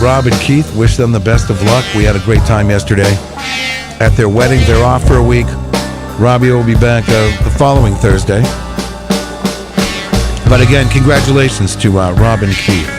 Rob and Keith. Wish them the best of luck. We had a great time yesterday at their wedding. They're off for a week. Robbie will be back the following Thursday. But again, congratulations to Rob and Keith.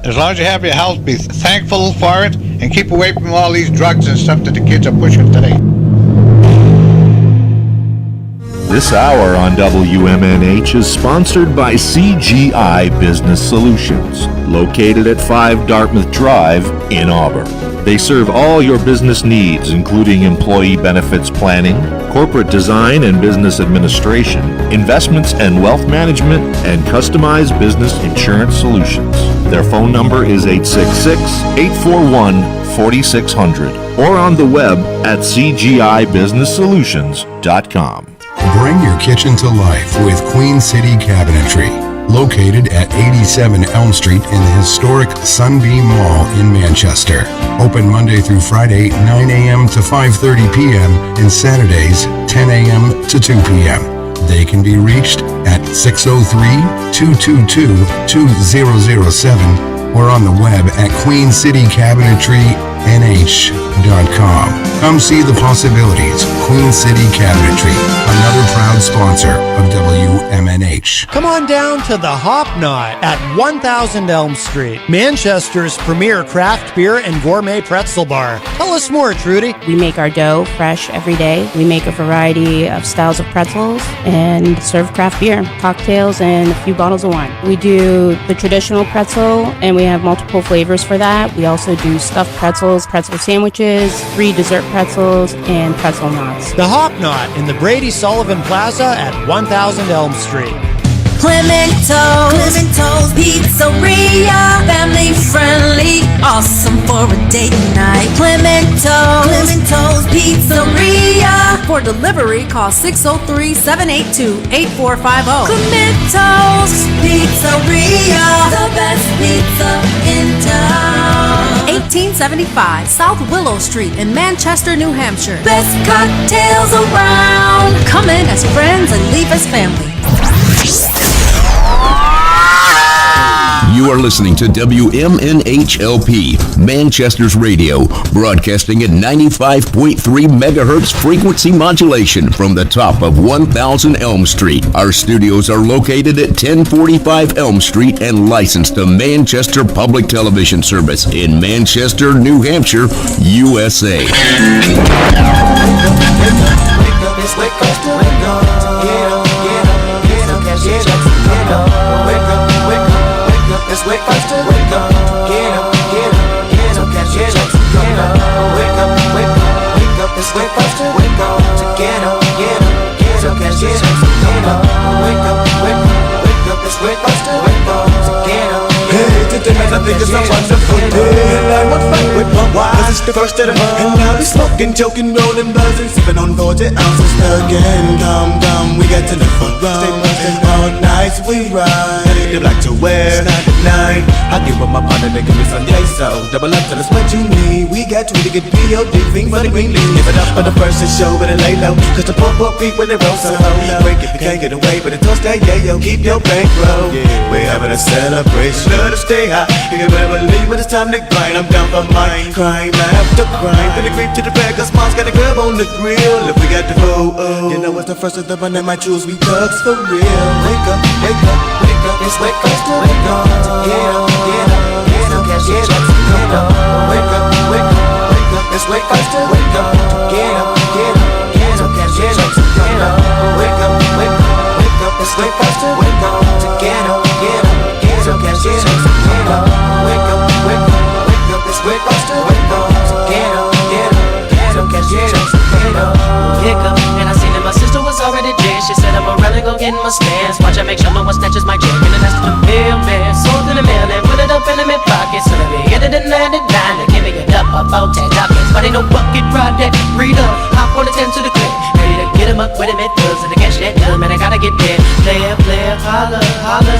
As long as you have your health, be thankful for it and keep away from all these drugs and stuff that the kids are pushing today. This hour on WMNH is sponsored by CGI Business Solutions, located at 5 Dartmouth Drive in Auburn. They serve all your business needs, including employee benefits planning, corporate design and business administration, investments and wealth management, and customized business insurance solutions. Their phone number is 866-841-4600 or on the web at cgibusinesssolutions.com. Bring your kitchen to life with Queen City Cabinetry, located at 87 Elm Street in the historic Sunbeam Mall in Manchester. Open Monday through Friday, 9 a.m. to 5:30 p.m. and Saturdays, 10 a.m. to 2 p.m. They can be reached at 603-222-2007 or on the web at queencitycabinetrynh.com. Come see the possibilities. Queen City Cabinetry, another proud sponsor of WMNH. Come on down to the Hop Knot at 1000 Elm Street, Manchester's premier craft beer and gourmet pretzel bar. Tell us more, Trudy. We make our dough fresh every day. We make a variety of styles of pretzels and serve craft beer, cocktails, and a few bottles of wine. We do the traditional pretzel, and we have multiple flavors for that. We also do stuffed pretzels, pretzel sandwiches, 3 dessert pretzels, and pretzel knots. The Hop Knot in the Brady Sullivan Plaza at 1000 Elm Street. Clemento's Pizzeria, family friendly, awesome for a date night. Clemento's Pizzeria. For delivery, call 603-782-8450. Clemento's Pizzeria, the best pizza in town. 1875 South Willow Street in Manchester, New Hampshire. Best cocktails around. Come in as friends and leave as family. You are listening to WMNHLP, Manchester's radio, broadcasting at 95.3 megahertz frequency modulation from the top of 1000 Elm Street. Our studios are located at 1045 Elm Street and licensed to Manchester Public Television Service in Manchester, New Hampshire, USA. Let's wake faster, wake up, get up, get up, get up, cash, get up, get up, wake up, wake up, wake up, let's wake faster, wake up, to get up, get up, get up, cash, get up, get up, wake up, wake up, wake up, let's wake faster, wake up, to get up. Hey, today man, I think it's a wonderful day, and I want fight with my wife, 'cause it's the first of the month, and I'll be smoking, joking, rolling, buzzing, sipping on 40 ounces again. Calm down, we got to live for run, stay buzzing all night, we ride. They like to wear 9. I give up my partner, they give me Sunday, so double up till it's what you need. We got 20 good P.O.D. thing for the green leaf. Give it up for the first show, but it lay low, 'cause the poor feet when they roll, so hold up. Break if you can't get away, but it toast that, yeah, yo, keep your bankroll. We're having a celebration, let us stay high. You can better believe when it's time to grind. I'm down for mine, crime after crime. Then the creep to the bag, 'cause mom's got a grub on the grill. If we got the you know it's the first of the one that might choose, we thugs for real. Wake up, wake up, wake up, it's wake up, wake up, get up, get up, get up, cash, get up, get up, wake up, wake up, wake up, it's wake up, wake up, get up, get up, get up, cash, get up, get up, wake up, wake up, wake up, it's wake up, wake up, get up, get up, get up, cash, get up, get up, wake up, wake up, wake up, it's wake up, wake up, get up, get up, get up, cash, get up, get up, wake up, and I seen that my sister was already dead. She said I'm a rally, go get in my stance. Watch I make sure no one snatches my check, and then that's the football, tag toppings, but ain't no bucket ride that read up. Hop on the 10 to the clip, ready to get him up with him at buzz, and to catch that dub, man, I gotta get there. Player, holla,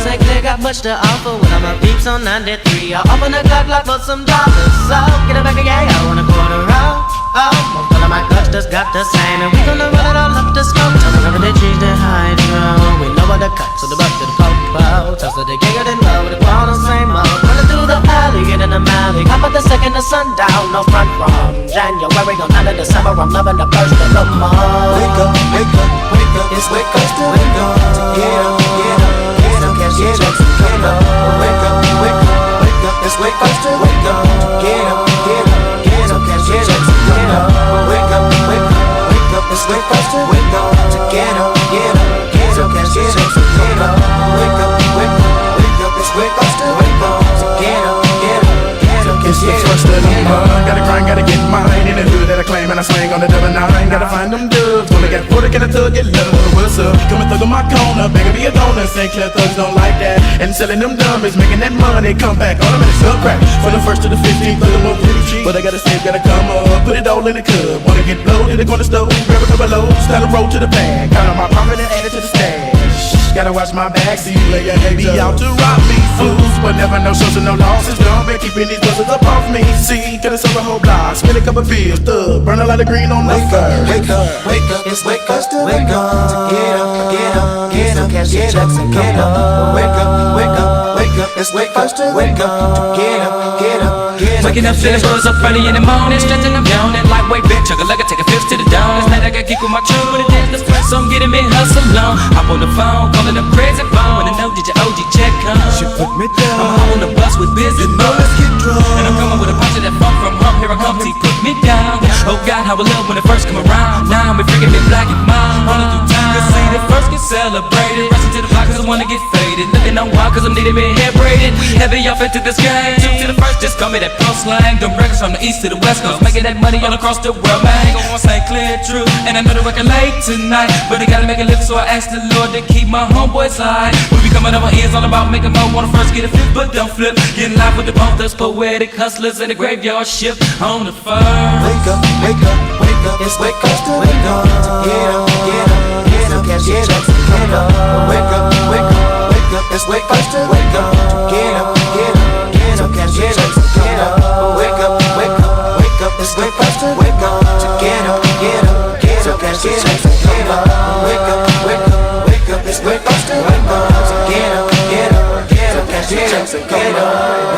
St. Clair got much to offer when I'm a peeps on 93. I open the clock like for some dollars, so get it back again, I want a quarter out. Most all of my guts just got the same, and we gonna run it all up the smoke. Tell me never to change the hydro. We know what the cuts, so the buck to the popo. Toss to the giggle, then low, with the ground, the same old. Running through the alley, get in the alley. Hop at the second of sundown, no front from January on out of December. I'm loving the first of the month. Wake up, wake up, wake up. It's wake up to wake up. Get up, get up, get up. Cash your checks and get up. Wake up, wake up, wake up. It's wake up to wake up. Get up, get up, get up. Cash your checks and get up. Wake up, wake up, wake up. It's wake up to wake up. To get up, get up, get up. Cash your checks and get up. Wake up, wake up, wake up. It's wake up to wake up. To get up, get up, get up. It's the first of the month. Gotta grind, gotta get mine. In the hood that I claim and I slang on the double nine. Gotta find them dubs. Wanna get 40, can a thug get love? What's up? Come and thug on my corner. Begging me a donut. St. Clair thugs don't like that. And selling them dummies, making that money. Come back, automatic sub crack. From the 1st to the 15th, thug them up pretty cheap. But I gotta save, gotta come up. Put it all in the cup. Wanna get blowed, hit it on the stove. Grab a couple loads, start a roll to the bag. Count on my profit and add it to the stash. Gotta watch my back, see you later. Be out to rob me, fools. But never no shows and no losses. Don't be keeping these buzzers up off me. See, gotta sell a whole block. Spin a couple pills, thug. Burn a lot of green on the fire. Wake up, wake up, it's wake up to wake up. Get up, get up, get up, cash your checks and get up. Wake up, wake up, wake up, it's wake up to wake up. Get up, get up, get up. Waking up, feeling buzz up early in the morning, stretching, I'm yawning, lightweight bitch, chugga like I take a fifth to the dawn. It's night I gotta keep with my crew, but it is the stress, so I'm getting me hustle on. Hop on the phone, calling up crazy phone, wanna know did your OG check come? She put me down. I'm on the bus with busy let's get drunk. and I'm coming with a bunch of that funk from home. Here I come, T, put me down. Oh God, how I love when it first come around. Now I'm freaking me black and mild, running through time. You see the first get celebrated, rushing to the block 'cause I wanna get faded. Looking on wild 'cause I'm needing me hair braided. We heavy off into this game. Two to the first, just call me that pro slang. Them records from the east to the west coast, making that money all across the world, man. Go on St. Clair, true. And I know the record late tonight, but I gotta make it live, so I asked the Lord to keep my homeboys high. We be coming over here, it's all about making more. Wanna first get a flip, but don't flip. Getting live with the both us poetic hustlers in the graveyard shift on the fire. Wake up, wake up, wake up, it's wake up to wake up. Get up, get up, get up, cash your checks and get up. Wake up, wake up, wake up, it's wake up to wake up. Get up, get up, get up, cash your checks and get up. Wake up, wake up, wake up, it's wake up to wake up. To get up, get up, get up, cash your checks and get up. Wake up, wake up, wake up, it's wake up to wake up. To get up, get up, get up, cash your checks and get up.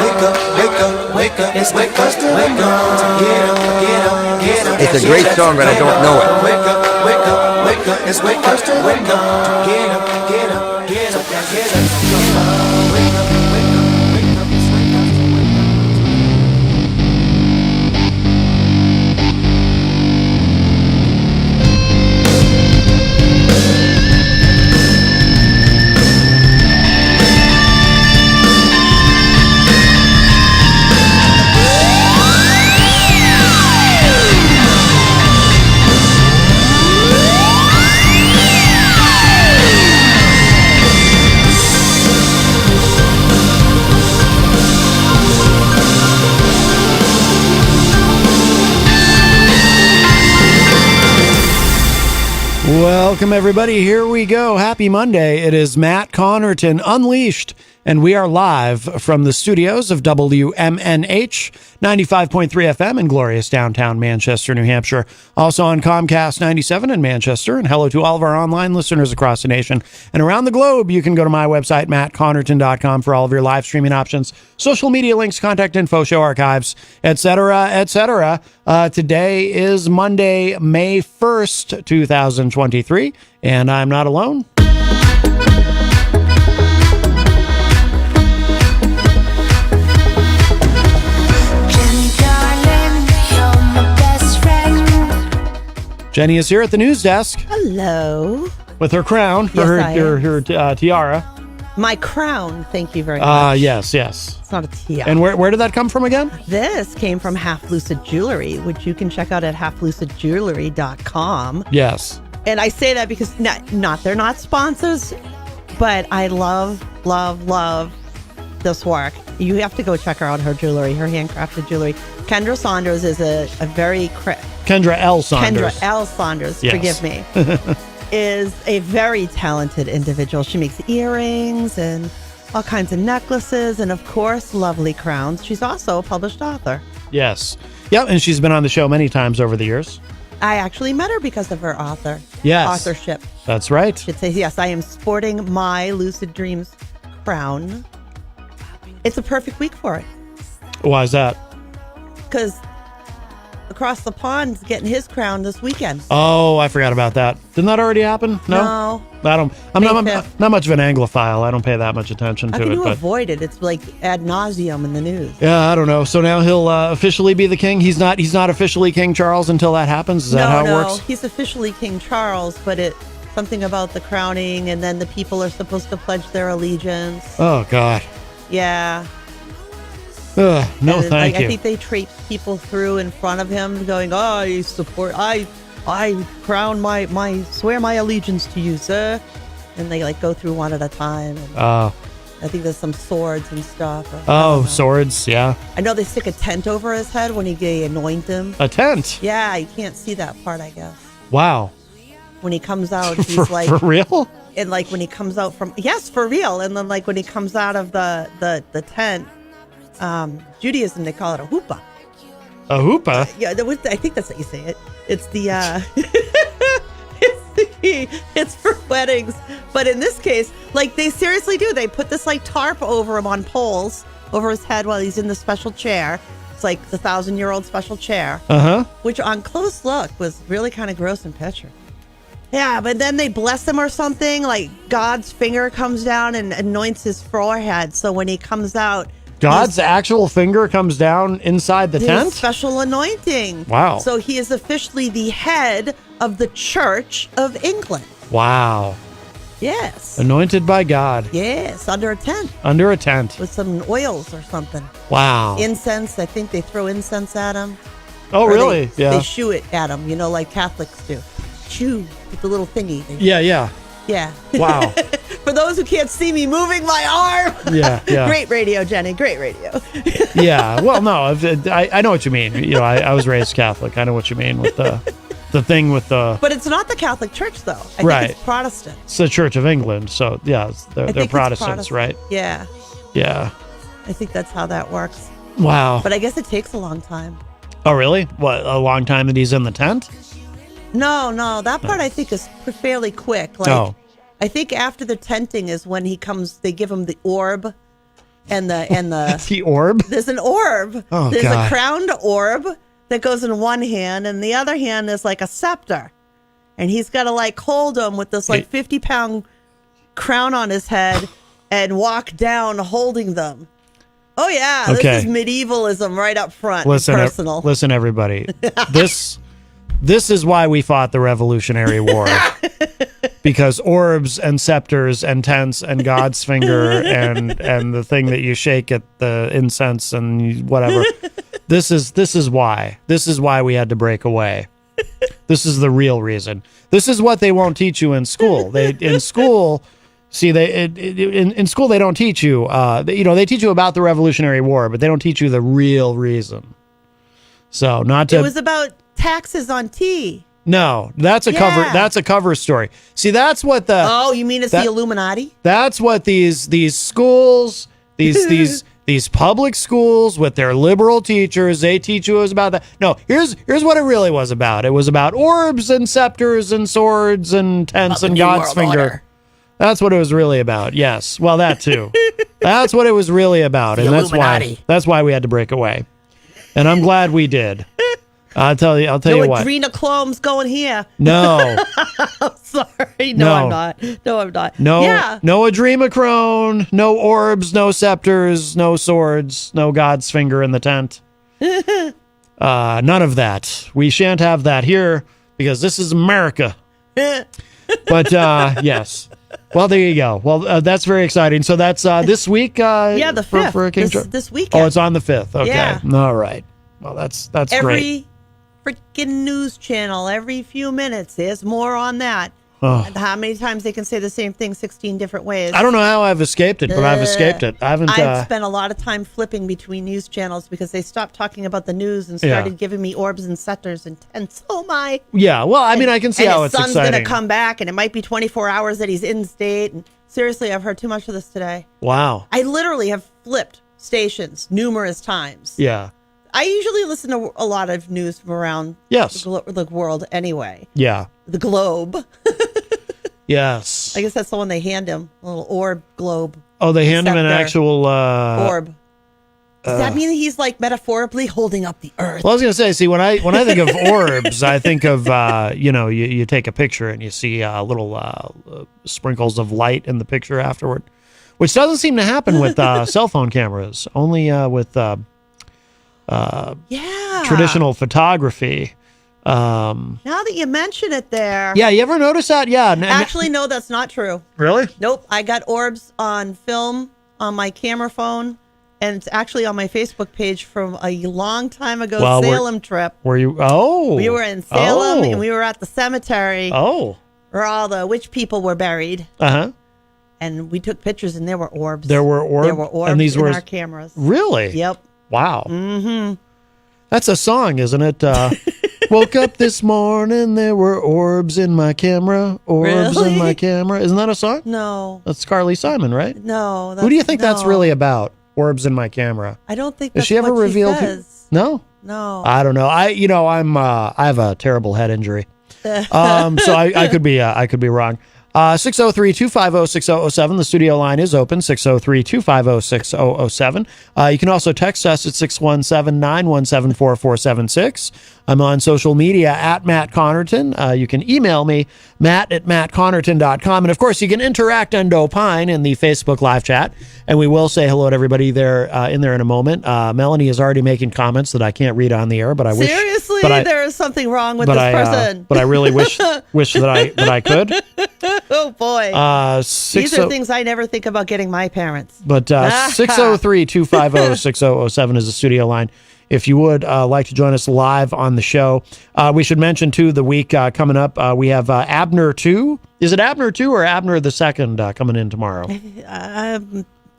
Wake up, wake up, wake up, it's wake up to wake up. To get up, get up, get up. It's a great song, but I don't know it. Wake up, wake up, wake up, it's wake up to wake up. To get up, get up, get up, cash your checks and get up. Wake up, wake up, wake up, it's wake up to wake up. Welcome, everybody. Here we go. Happy Monday. It is Matt Connerton Unleashed, and we are live from the studios of WMNH 95.3 FM in glorious downtown Manchester, New Hampshire. Also on Comcast 97 in Manchester. And hello to all of our online listeners across the nation and around the globe. You can go to my website, mattconnerton.com, for all of your live streaming options, social media links, contact info, show archives, etc., etc. Today is Monday, May 1st, 2023, and I'm not alone. Jenny is here at the news desk. Hello. With her crown for her tiara. My crown, thank you very much. Yes. It's not a tiara. And where did that come from again? This came from Half Lucid Jewelry, which you can check out at halflucidjewelry.com. Yes. And I say that because they're not sponsors, but I love this work. You have to go check her out, her jewelry, her handcrafted jewelry. Kendra Saunders is a very... Kendra L. Saunders. Kendra L. Saunders, Yes. forgive me, is a very talented individual. She makes earrings and all kinds of necklaces and, of course, lovely crowns. She's also a published author. Yes. Yep, and she's been on the show many times over the years. I actually met her because of her Yes. authorship. That's right. Should say, yes, I am sporting my Lucid Dreams crown. It's a perfect week for it. Why is that? Because across the pond is getting his crown this weekend. Oh, I forgot about that. Didn't that already happen? No. I'm not much of an Anglophile. I don't pay that much attention How to can it. you But avoid it? It's like ad nauseum in the news. yeah, I don't know. So now he'll officially be the king. He's not officially King Charles until that happens. Is that how it works? He's officially King Charles, but it's something about the crowning, and then the people are supposed to pledge their allegiance. Oh God. Yeah. No, And thank you. I think they traipse people through in front of him, going, I crown swear my allegiance to you, sir. And they like go through one at a time. And I think there's some swords and stuff. Swords, yeah. I know they stick a tent over his head when they anoint him. A tent? Yeah, you can't see that part, I guess. Wow. When he comes out, he's like... For real? And like when he comes out from... Yes, for real. And then like when he comes out of the tent, Judaism, they call it a hoopah. A hoopah? Yeah, I think that's how you say it. It's the... it's for weddings. But in this case, like they seriously do. They put this like tarp over him on poles over his head while he's in the special chair. It's like the 1,000-year-old special chair. Uh-huh. Which on close look was really kind of gross in picture. Yeah, but then they bless him or something. Like God's finger comes down and anoints his forehead. So when he comes out, God's actual finger comes down inside the his tent? special anointing. Wow. So he is officially the head of the Church of England. Wow. Yes. Anointed by God. Yes, under a tent. Under a tent. With some oils or something. Wow. Incense. I think they throw incense at him. Oh, Or really? They Yeah. shoo it at him, like Catholics do. Shoo with the little thingy. Yeah. Yeah. Wow. For those who can't see me moving my arm. Yeah. Great radio, Jenny. Great radio. Yeah. Well, no, I know what you mean. I was raised Catholic. I know what you mean with the thing with the... But it's not the Catholic Church, though. I Right. think it's Protestant. It's the Church of England. So, yeah, I they're think it's Protestants, Protestant. right? Yeah. Yeah. I think that's how that works. Wow. But I guess it takes a long time. Oh, really? What, a long time that he's in the tent? No. That part I think is fairly quick. Like, Oh. I think after the tenting is when he comes, they give him the orb and the... The orb? There's an orb. Oh, There's God. a crowned orb that goes in one hand, and the other hand is like a scepter. And he's got to like hold him with this like 50-pound crown on his head and walk down holding them. Oh, yeah. Okay. This is medievalism right up front. Listen, personal. listen, everybody. This is why we fought the Revolutionary War. Because orbs and scepters and tents and God's finger and the thing that you shake at the incense and whatever. This is why. This is why we had to break away. This is the real reason. This is what they won't teach you in school. In school they don't teach you. They teach you about the Revolutionary War, but they don't teach you the real reason. So It was about taxes on tea. No, that's a cover. That's a cover story. See, that's what the. Oh, you mean it's the Illuminati? That's what these schools, these public schools with their liberal teachers, they teach you is about that. No, here's what it really was about. It was about orbs and scepters and swords and tents and God's finger. Order. That's what it was really about. Yes, well, that too. That's what it was really about, and that's why we had to break away. And I'm glad we did. I'll tell you what. Adrenochrom's going here. No. I'm sorry. No, I'm not. No, Yeah. no adrenochrome, no orbs, no scepters, no swords, no God's finger in the tent. None of that. We shan't have that here because this is America. But yes. Well, there you go. Well, that's very exciting. So that's this week. Yeah, the 5th. For King Charles. This weekend. Oh, it's on the 5th. Okay. Yeah. All right. Well, that's great. Every freaking news channel, every few minutes, there's more on that. Oh. How many times they can say the same thing 16 different ways. I don't know how I've escaped it, but I've escaped it. I haven't. I've spent a lot of time flipping between news channels because they stopped talking about the news and started giving me orbs and setters and tents. Oh my! Yeah, well, I mean, I can see how it's exciting. His son's exciting. going to come back, and it might be 24 hours that he's in state. And seriously, I've heard too much of this today. Wow. I literally have flipped stations numerous times. Yeah. I usually listen to a lot of news from around the world anyway. Yeah. The globe. Yes. I guess that's the one they hand him, a little orb globe. Oh, they hand him an Scepter. actual orb. Does that mean he's like metaphorically holding up the earth? Well, I was gonna say, see, when I think of orbs, I think of you take a picture and you see little sprinkles of light in the picture afterward, which doesn't seem to happen with cell phone cameras. Only with traditional photography. Now that you mention it there. Yeah, you ever notice that? Yeah. Actually, no, that's not true. Really? Nope. I got orbs on film on my camera phone, and it's actually on my Facebook page from a long time ago Salem trip. Were you? Oh. We were in Salem, and we were at the cemetery. Oh. Where all the witch people were buried. Uh-huh. And we took pictures, and there were orbs. There were orbs? There were orbs and these in were our cameras. Really? Yep. Wow. Mm-hmm. That's a song, isn't it? Woke up this morning, there were orbs in my camera. Orbs in my camera. Isn't that a song? No. That's Carly Simon, right? No. Who do you think that's really about? Orbs in my camera. I don't think Has that's she ever what revealed? she says. No. No. I don't know. I have a terrible head injury. So I could be wrong. 603-250-6007. The studio line is open, 603-250-6007. You can also text us at 617-917-4476. I'm on social media at Matt Connerton. You can email me, matt@mattconnerton.com. And of course, you can interact and opine in the Facebook live chat. And we will say hello to everybody there in a moment. Melanie is already making comments that I can't read on the air, but I wish. Seriously, but there is something wrong with this person. But I really wish that I could. Oh boy. These are things I never think about getting my parents. But 603-250-6007 is the studio line. If you would like to join us live on the show, we should mention too the week coming up. We have Abner 2. Is it Abner 2 or Abner the Second coming in tomorrow?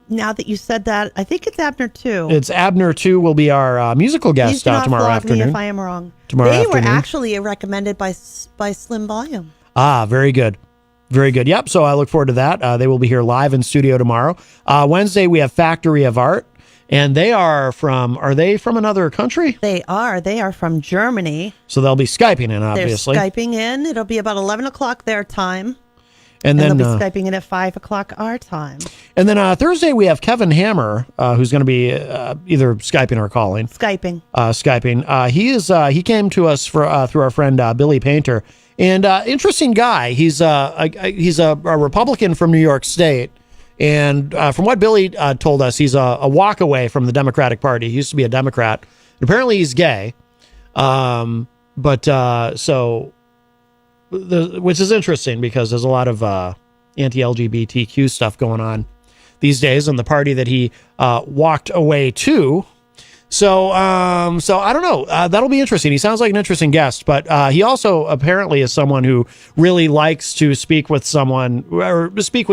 Now that you said that, I think it's Abner 2. It's Abner 2 will be our musical guest tomorrow afternoon. Me if I am wrong. Tomorrow they afternoon. Were actually recommended by Slim Volume. Ah, very good. Very good. Yep. So I look forward to that. They will be here live in studio tomorrow. Wednesday, we have Factory of Art. And are they from another country? They are. They are from Germany. So they'll be Skyping in, obviously. They're Skyping in. It'll be about 11 o'clock their time. And then they'll be Skyping in at 5 o'clock our time. And then Thursday, we have Kevin Hammer, who's going to be either Skyping or calling. Skyping. He came to us through our friend Billy Painter. And interesting guy. He's a Republican from New York State. And from what Billy told us, he's a walk away from the Democratic Party. He used to be a Democrat. And apparently he's gay. Which is interesting because there's a lot of anti-LGBTQ stuff going on these days in the party that he walked away to. So I don't know. That'll be interesting. He sounds like an interesting guest, but he also apparently is someone who really likes to speak with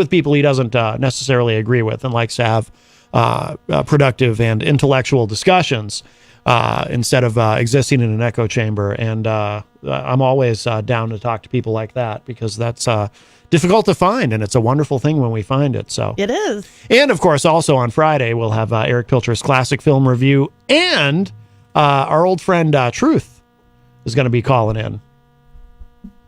people he doesn't necessarily agree with, and likes to have productive and intellectual discussions instead of existing in an echo chamber. And I'm always down to talk to people like that because that's difficult to find, and it's a wonderful thing when we find it. So it is. And of course, also on Friday, we'll have Eric Pilcher's classic film review, and our old friend Truth is going to be calling in.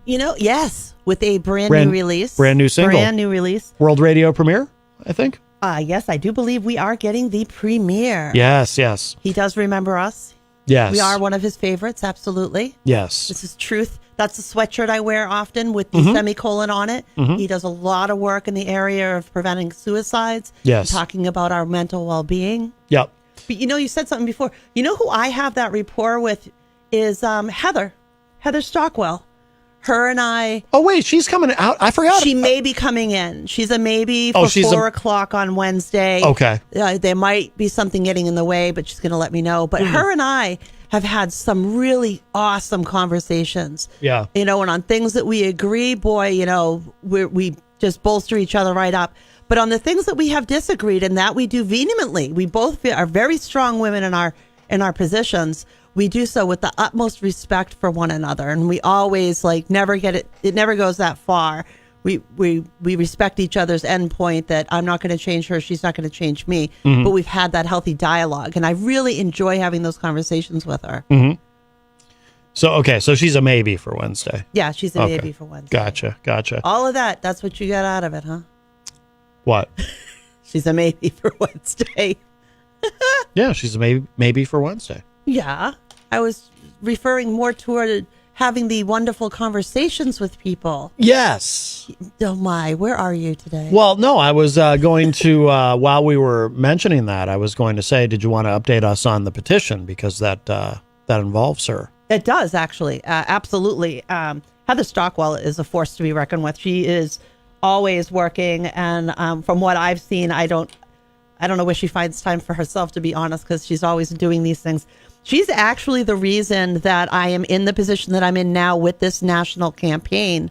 Yes, with a brand new release. Brand new single. Brand new release. World radio premiere, I think. Yes, I do believe we are getting the premiere. Yes. He does remember us. Yes. We are one of his favorites, absolutely. Yes. This is Truth. That's the sweatshirt I wear often with the semicolon on it. Mm-hmm. He does a lot of work in the area of preventing suicides. Yes. Talking about our mental well-being. Yep. But you said something before. You know who I have that rapport with is Heather Stockwell. Her and I. Oh wait, she's coming out. I forgot. She may be coming in. She's a maybe for 4:00 on Wednesday. Okay. There might be something getting in the way, but she's going to let me know. But her and I have had some really awesome conversations. Yeah. And on things that we agree, boy, we just bolster each other right up. But on the things that we have disagreed, and that we do vehemently, we both are very strong women in our positions. We do so with the utmost respect for one another, and we always never get it. It never goes that far. We respect each other's endpoint that I'm not going to change her, she's not going to change me. Mm-hmm. But we've had that healthy dialogue, and I really enjoy having those conversations with her. Mm-hmm. So she's a maybe for Wednesday. Yeah, she's a maybe for Wednesday. Gotcha. All of that. That's what you got out of it, huh? What? She's a maybe for Wednesday. Yeah, she's a maybe for Wednesday. Yeah, I was referring more toward having the wonderful conversations with people. Yes. Oh my, where are you today? Well, no, I was going to, while we were mentioning that, I was going to say, did you want to update us on the petition? Because that involves her. It does, actually. Absolutely. Heather Stockwell is a force to be reckoned with. She is always working. And from what I've seen, I don't know where she finds time for herself, to be honest, because she's always doing these things. She's actually the reason that I am in the position that I'm in now with this national campaign.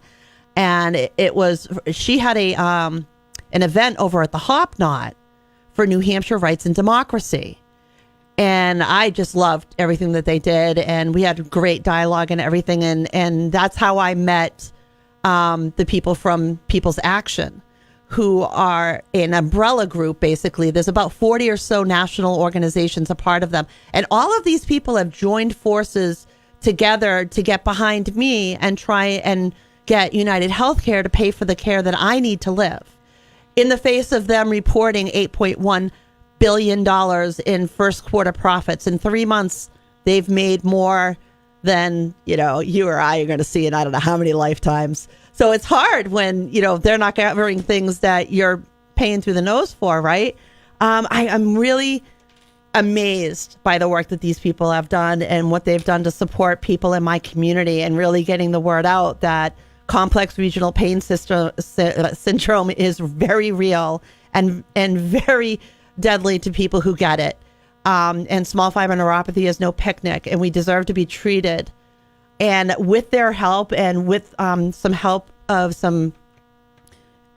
And she had an event over at the Hop Knot for New Hampshire Rights and Democracy. And I just loved everything that they did. And we had great dialogue and everything. And that's how I met the people from People's Action, who are an umbrella group, basically. There's about 40 or so national organizations a part of them. And all of these people have joined forces together to get behind me and try and get United Healthcare to pay for the care that I need to live. In the face of them reporting $8.1 billion in first quarter profits. In 3 months, they've made more than, you or I are going to see in I don't know how many lifetimes. So it's hard when, they're not covering things that you're paying through the nose for, right? I'm really amazed by the work that these people have done and what they've done to support people in my community and really getting the word out that complex regional pain syndrome is very real and very deadly to people who get it. And small fiber neuropathy is no picnic, and we deserve to be treated. And with their help and with some help of some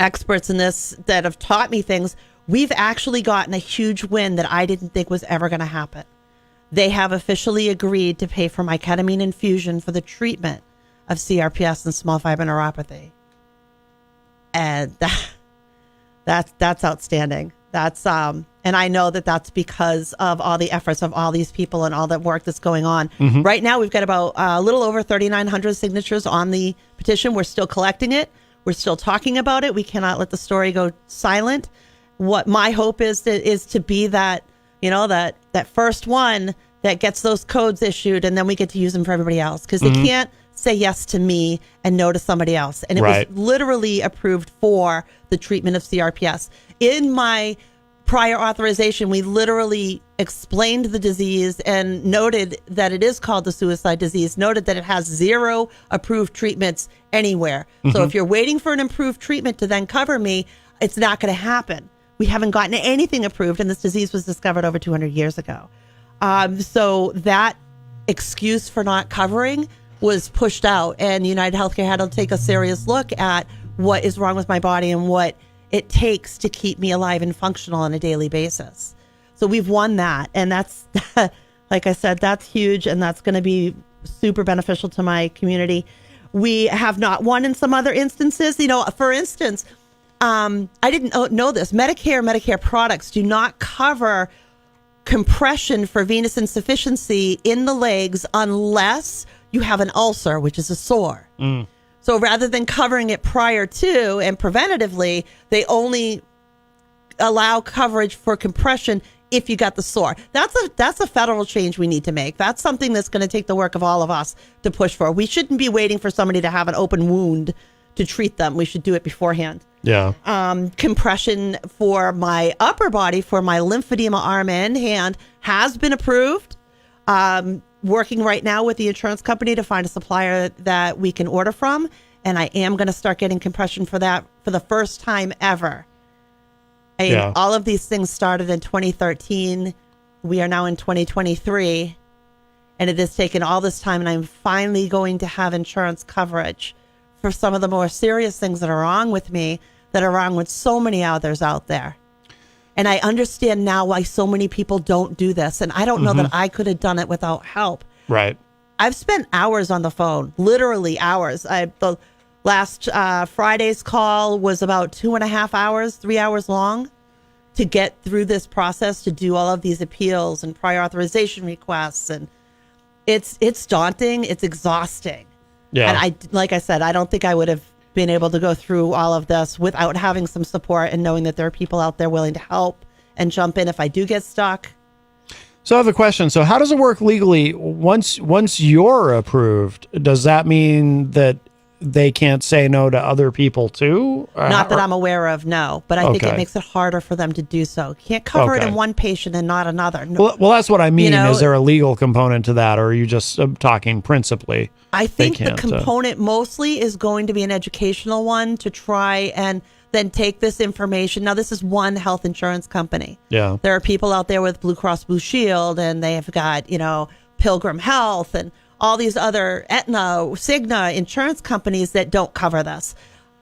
experts in this that have taught me things, we've actually gotten a huge win that I didn't think was ever going to happen. They have officially agreed to pay for my ketamine infusion for the treatment of CRPS and small fiber neuropathy. And that's outstanding. That's and I know that that's because of all the efforts of all these people and all that work that's going on. Mm-hmm. Right now, we've got about a little over 3,900 signatures on the petition. We're still collecting it. We're still talking about it. We cannot let the story go silent. What my hope is to be that, that first one that gets those codes issued, and then we get to use them for everybody else, because they can't say yes to me and no to somebody else. And it was literally approved for the treatment of CRPS. In my prior authorization, we literally explained the disease and noted that it is called the suicide disease, noted that it has 0 approved treatments anywhere. So if you're waiting for an improved treatment to then cover me, it's not going to happen. We haven't gotten anything approved, and this disease was discovered over 200 years ago. So that excuse for not covering was pushed out, and United Healthcare had to take a serious look at what is wrong with my body and what it takes to keep me alive and functional on a daily basis. So we've won that. And that's, like I said, that's huge. And that's going to be super beneficial to my community. We have not won in some other instances. For instance, I didn't know this. Medicare products do not cover compression for venous insufficiency in the legs unless you have an ulcer, which is a sore. So rather than covering it prior to and preventatively, they only allow coverage for compression if you got the sore. That's a federal change we need to make. That's something that's going to take the work of all of us to push for. We shouldn't be waiting for somebody to have an open wound to treat them. We should do it beforehand. Yeah. Compression for my upper body, for my lymphedema arm and hand, has been approved. working right now with the insurance company to find a supplier that we can order from, and I am going to start getting compression for that for the first time ever. All of these things started in 2013. We are now in 2023, and it has taken all this time, and I'm finally going to have insurance coverage for some of the more serious things that are wrong with me, that are wrong with so many others out there. And I understand now why so many people don't do this. And I don't know that I could have done it without help. Right. I've spent hours on the phone, literally hours. The last Friday's call was about 2.5 hours, 3 hours long to get through this process, to do all of these appeals and prior authorization requests. And it's daunting. It's exhausting. Yeah. And like I said, I don't think I would have been able to go through all of this without having some support and knowing that there are people out there willing to help and jump in if I do get stuck. So I have a question. So how does it work legally? Once you're approved, does that mean that they can't say no to other people too? Not that I'm aware of, no. But I think it makes it harder for them to do so. You can't cover it in one patient and not another. No. Well, that's what I mean. Is there a legal component to that, or are you just talking principally? I think the component mostly is going to be an educational one to try and then take this information. Now, this is one health insurance company. Yeah. There are people out there with Blue Cross Blue Shield, and they have got, Pilgrim Health and all these other Aetna, Cigna insurance companies that don't cover this.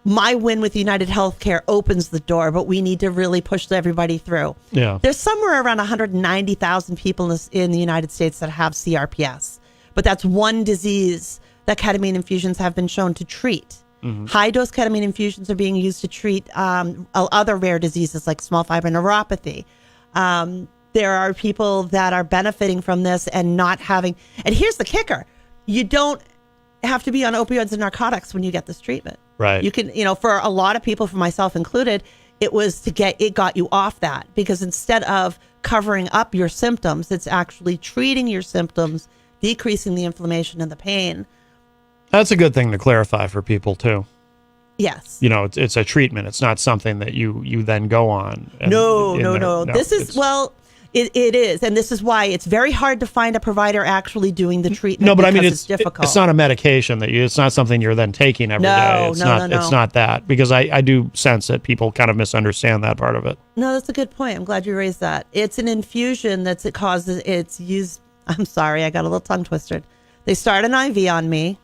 My win with United Healthcare opens the door, but we need to really push everybody through. Yeah. There's somewhere around 190,000 people in the United States that have CRPS, but that's one disease that ketamine infusions have been shown to treat. High-dose ketamine infusions are being used to treat other rare diseases like small fiber neuropathy. There are people that are benefiting from this and not having... And here's the kicker. You don't have to be on opioids and narcotics when you get this treatment. Right. You can, for a lot of people, for myself included, it got you off that, because instead of covering up your symptoms, it's actually treating your symptoms, decreasing the inflammation and the pain. That's a good thing to clarify for people too. Yes. It's a treatment. It's not something that you then go on. No. This is, it is. And this is why it's very hard to find a provider actually doing the treatment. No, but I mean, it's difficult. It's not a medication it's not something you're then taking every day. It's not that, because I do sense that people kind of misunderstand that part of it. No, that's a good point. I'm glad you raised that. It's an infusion it's used. I'm sorry, I got a little tongue twisted. They start an IV on me,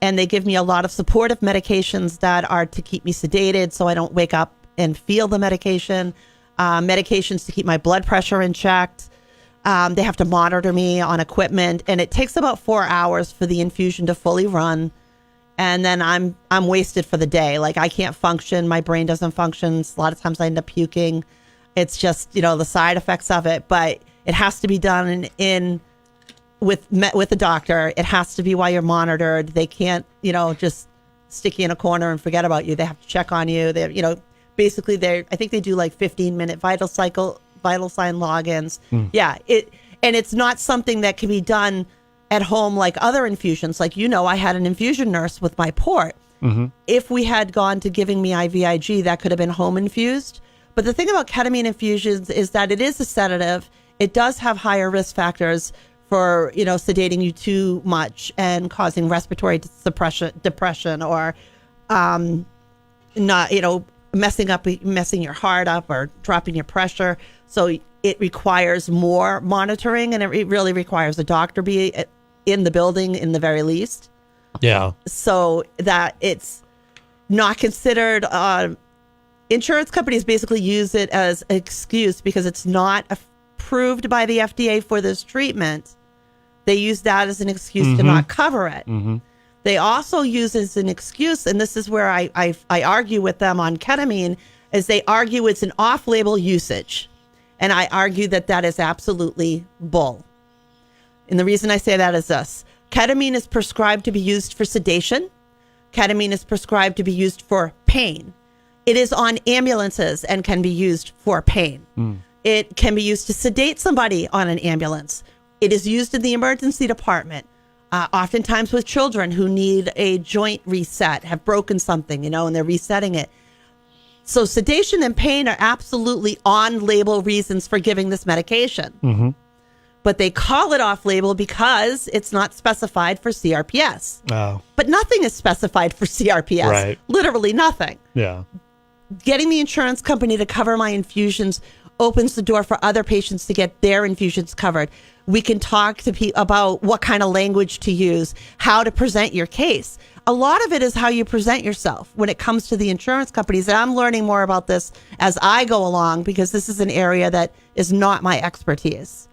and they give me a lot of supportive medications that are to keep me sedated so I don't wake up and feel the medication. Medications to keep my blood pressure in check. They have to monitor me on equipment, and it takes about 4 hours for the infusion to fully run. And then I'm wasted for the day. Like, I can't function. My brain doesn't function. A lot of times I end up puking. It's just, the side effects of it, but it has to be done with a doctor. It has to be while you're monitored. They can't, just stick you in a corner and forget about you. They have to check on you. Basically, I think they do like 15-minute vital sign logins. Yeah, and it's not something that can be done at home like other infusions. Like, I had an infusion nurse with my port. If we had gone to giving me IVIG, that could have been home infused. But the thing about ketamine infusions is that it is a sedative. It does have higher risk factors for, sedating you too much and causing respiratory depression, or not, messing your heart up or dropping your pressure. So it requires more monitoring, and it really requires a doctor be in the building in the very least. Yeah. So that it's not considered, insurance companies basically use it as an excuse because it's not approved by the FDA for this treatment. They use that as an excuse to not cover it. They also use as an excuse, and this is where I argue with them on ketamine, is they argue it's an off-label usage. And I argue that is absolutely bull. And the reason I say that is this. Ketamine is prescribed to be used for sedation. Ketamine is prescribed to be used for pain. It is on ambulances and can be used for pain. It can be used to sedate somebody on an ambulance. It is used in the emergency department. Oftentimes with children who need a joint reset, have broken something, and they're resetting it. So sedation and pain are absolutely on-label reasons for giving this medication. but they call it off-label because it's not specified for CRPS. Oh, But nothing is specified for CRPS. Right. Literally nothing. yeah. Getting the insurance company to cover my infusions opens the door for other patients to get their infusions covered. We can talk to people about what kind of language to use, how to present your case. A lot of it is how you present yourself when it comes to the insurance companies. And I'm learning more about this as I go along because this is an area that is not my expertise.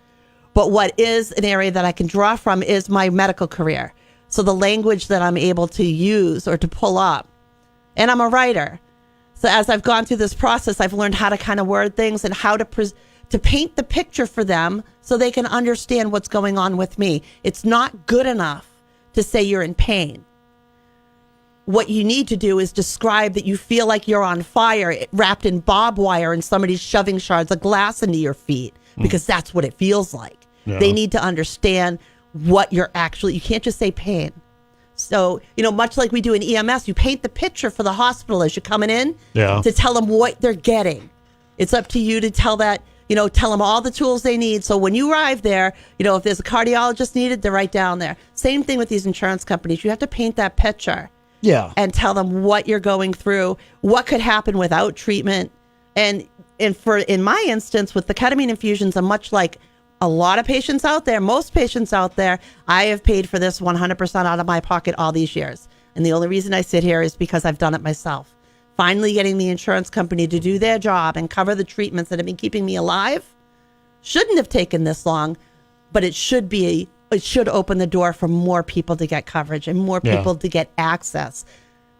But what is an area that I can draw from is my medical career. So the language that I'm able to use or to pull up. And I'm a writer. So as I've gone through this process, I've learned how to kind of word things and how to paint the picture for them so they can understand what's going on with me. It's not good enough to say you're in pain. What you need to do is describe that you feel like you're on fire, wrapped in barbed wire, and somebody's shoving shards of glass into your feet, because that's what it feels like. Yeah. They need to understand what you're actually, you can't just say pain. So, much like we do in EMS, you paint the picture for the hospital as you're coming in to tell them what they're getting. It's up to you to tell that, tell them all the tools they need. So when you arrive there, if there's a cardiologist needed, they're right down there. Same thing with these insurance companies. You have to paint that picture. Yeah. And tell them what you're going through, what could happen without treatment. And in my instance, with the ketamine infusions, I'm much like a lot of patients out there, most patients out there, I have paid for this 100% out of my pocket all these years. And the only reason I sit here is because I've done it myself. Finally getting the insurance company to do their job and cover the treatments that have been keeping me alive shouldn't have taken this long, but it should open the door for more people to get coverage and more people to get access.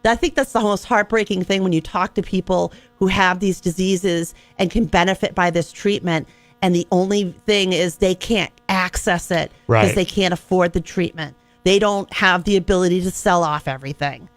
I think that's the most heartbreaking thing when you talk to people who have these diseases and can benefit by this treatment. And the only thing is they can't access it because they can't afford the treatment. They don't have the ability to sell off everything.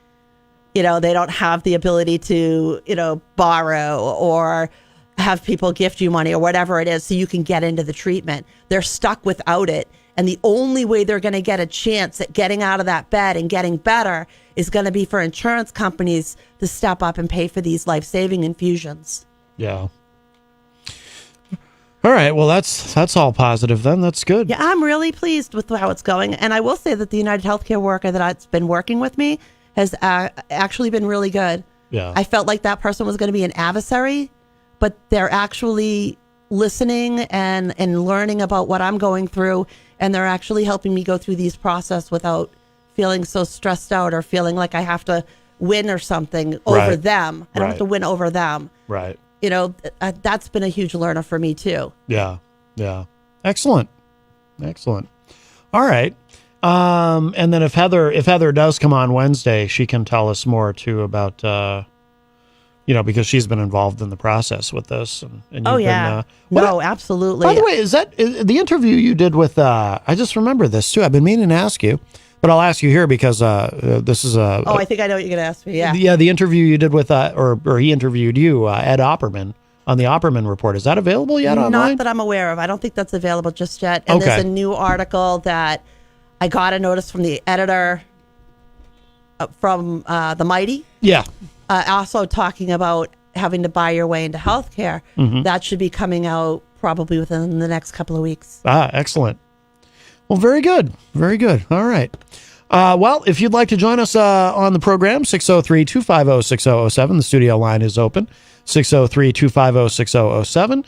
They don't have the ability to, borrow or have people gift you money or whatever it is so you can get into the treatment. They're stuck without it. And the only way they're going to get a chance at getting out of that bed and getting better is going to be for insurance companies to step up and pay for these life-saving infusions. Yeah. All right. Well, that's all positive then. That's good. Yeah, I'm really pleased with how it's going. And I will say that the United Healthcare worker that's been working with me has actually been really good. Yeah. I felt like that person was going to be an adversary, but they're actually listening and learning about what I'm going through. And they're actually helping me go through these process without feeling so stressed out or feeling like I have to win or something over them. I don't have to win over them. Right. That's been a huge learner for me too. Yeah. Yeah. Excellent. All right. And then if Heather does come on Wednesday, she can tell us more too about, because she's been involved in the process with this. And you've been, absolutely. By the way, is the interview you did with, I just remember this too. I've been meaning to ask you, but I'll ask you here because this is I think I know what you're going to ask me. Yeah. Yeah. The interview you did with, or he interviewed you, Ed Opperman, on the Opperman Report. Is that available yet online? Not that I'm aware of. I don't think that's available just yet. And there's a new article that I got a notice from the editor from The Mighty. Yeah. Also talking about having to buy your way into healthcare. Mm-hmm. That should be coming out probably within the next couple of weeks. Excellent. Well, very good. Very good. All right. Well, if you'd like to join us on the program, 603-250-6007. The studio line is open, 603-250-6007.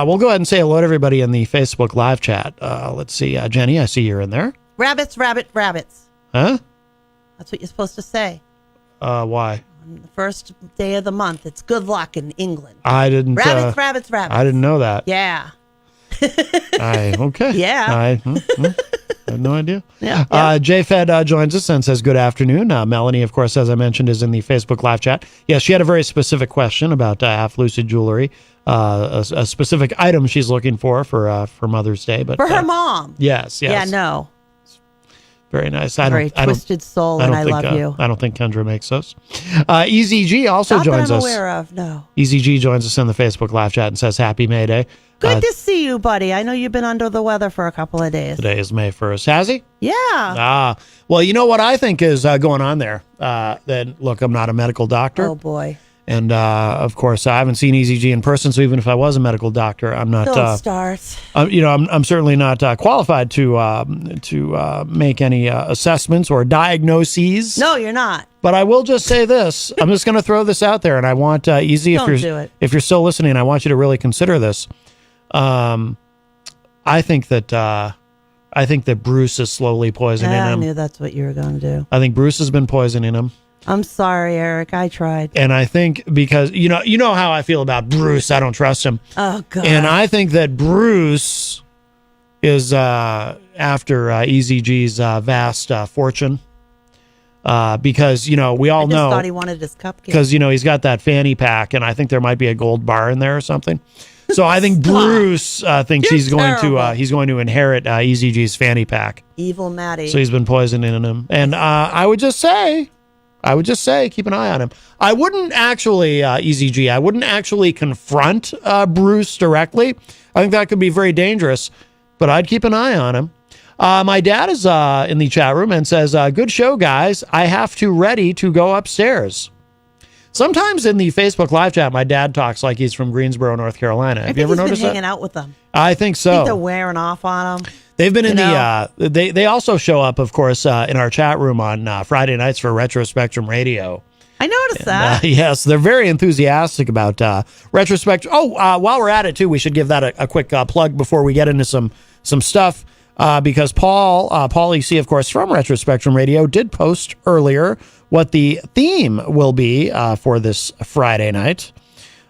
We'll go ahead and say hello to everybody in the Facebook live chat. Let's see. Jenny, I see you're in there. Rabbits. Huh? That's what you're supposed to say. Why? On the first day of the month. It's good luck in England. I didn't. Rabbits. I didn't know that. Yeah. Okay. Yeah. I had no idea. Yeah. JFed joins us and says, good afternoon. Melanie, of course, as I mentioned, is in the Facebook live chat. Yes, she had a very specific question about Half Lucid Jewelry, a specific item she's looking for Mother's Day. But for her mom. Yes. Yeah, no. Very nice. Very twisted soul, and I love you. I don't think Kendra makes those. EZG also joins us. Not that I'm aware of, no. EZG joins us in the Facebook live chat and says, happy May Day. Good to see you, buddy. I know you've been under the weather for a couple of days. Today is May 1st. Has he? Yeah. Well, you know what I think is going on there? Then look, I'm not a medical doctor. Oh, boy. And of course, I haven't seen EZG in person, so even if I was a medical doctor, I'm not. Don't start. I'm certainly not qualified to make any assessments or diagnoses. No, you're not. But I will just say this: I'm just going to throw this out there, and I want Easy, Don't do it. if you're still listening, I want you to really consider this. I think that Bruce is slowly poisoning I him. knew that's what you were going to do. I think Bruce has been poisoning him. I'm sorry, Eric. I tried. And I think because you know how I feel about Bruce, I don't trust him. Oh God. And I think that Bruce is after EZG's vast fortune, because we all I just know thought he wanted his cupcake. because he's got that fanny pack, and I think there might be a gold bar in there or something. So I think Bruce thinks You're he's going terrible. to inherit EZG's fanny pack. Evil Maddie. So he's been poisoning him, and I would just say, keep an eye on him. I wouldn't actually, EZG, I wouldn't actually confront Bruce directly. I think that could be very dangerous, but I'd keep an eye on him. My dad is in the chat room and says, good show, guys. I have to ready to go upstairs. Sometimes in the Facebook live chat, my dad talks like he's from Greensboro, North Carolina. Have you ever noticed been that? hanging out with them. I think so. I think they're wearing off on them. They've been in You they also show up, of course, in our chat room on Friday nights for Retro Spectrum Radio. I noticed that. Yes, they're very enthusiastic about Retro Spectrum. Oh, while we're at it, too, we should give that a quick plug before we get into some stuff, because Paul EC, of course, from Retro Spectrum Radio, did post earlier what the theme will be for this Friday night.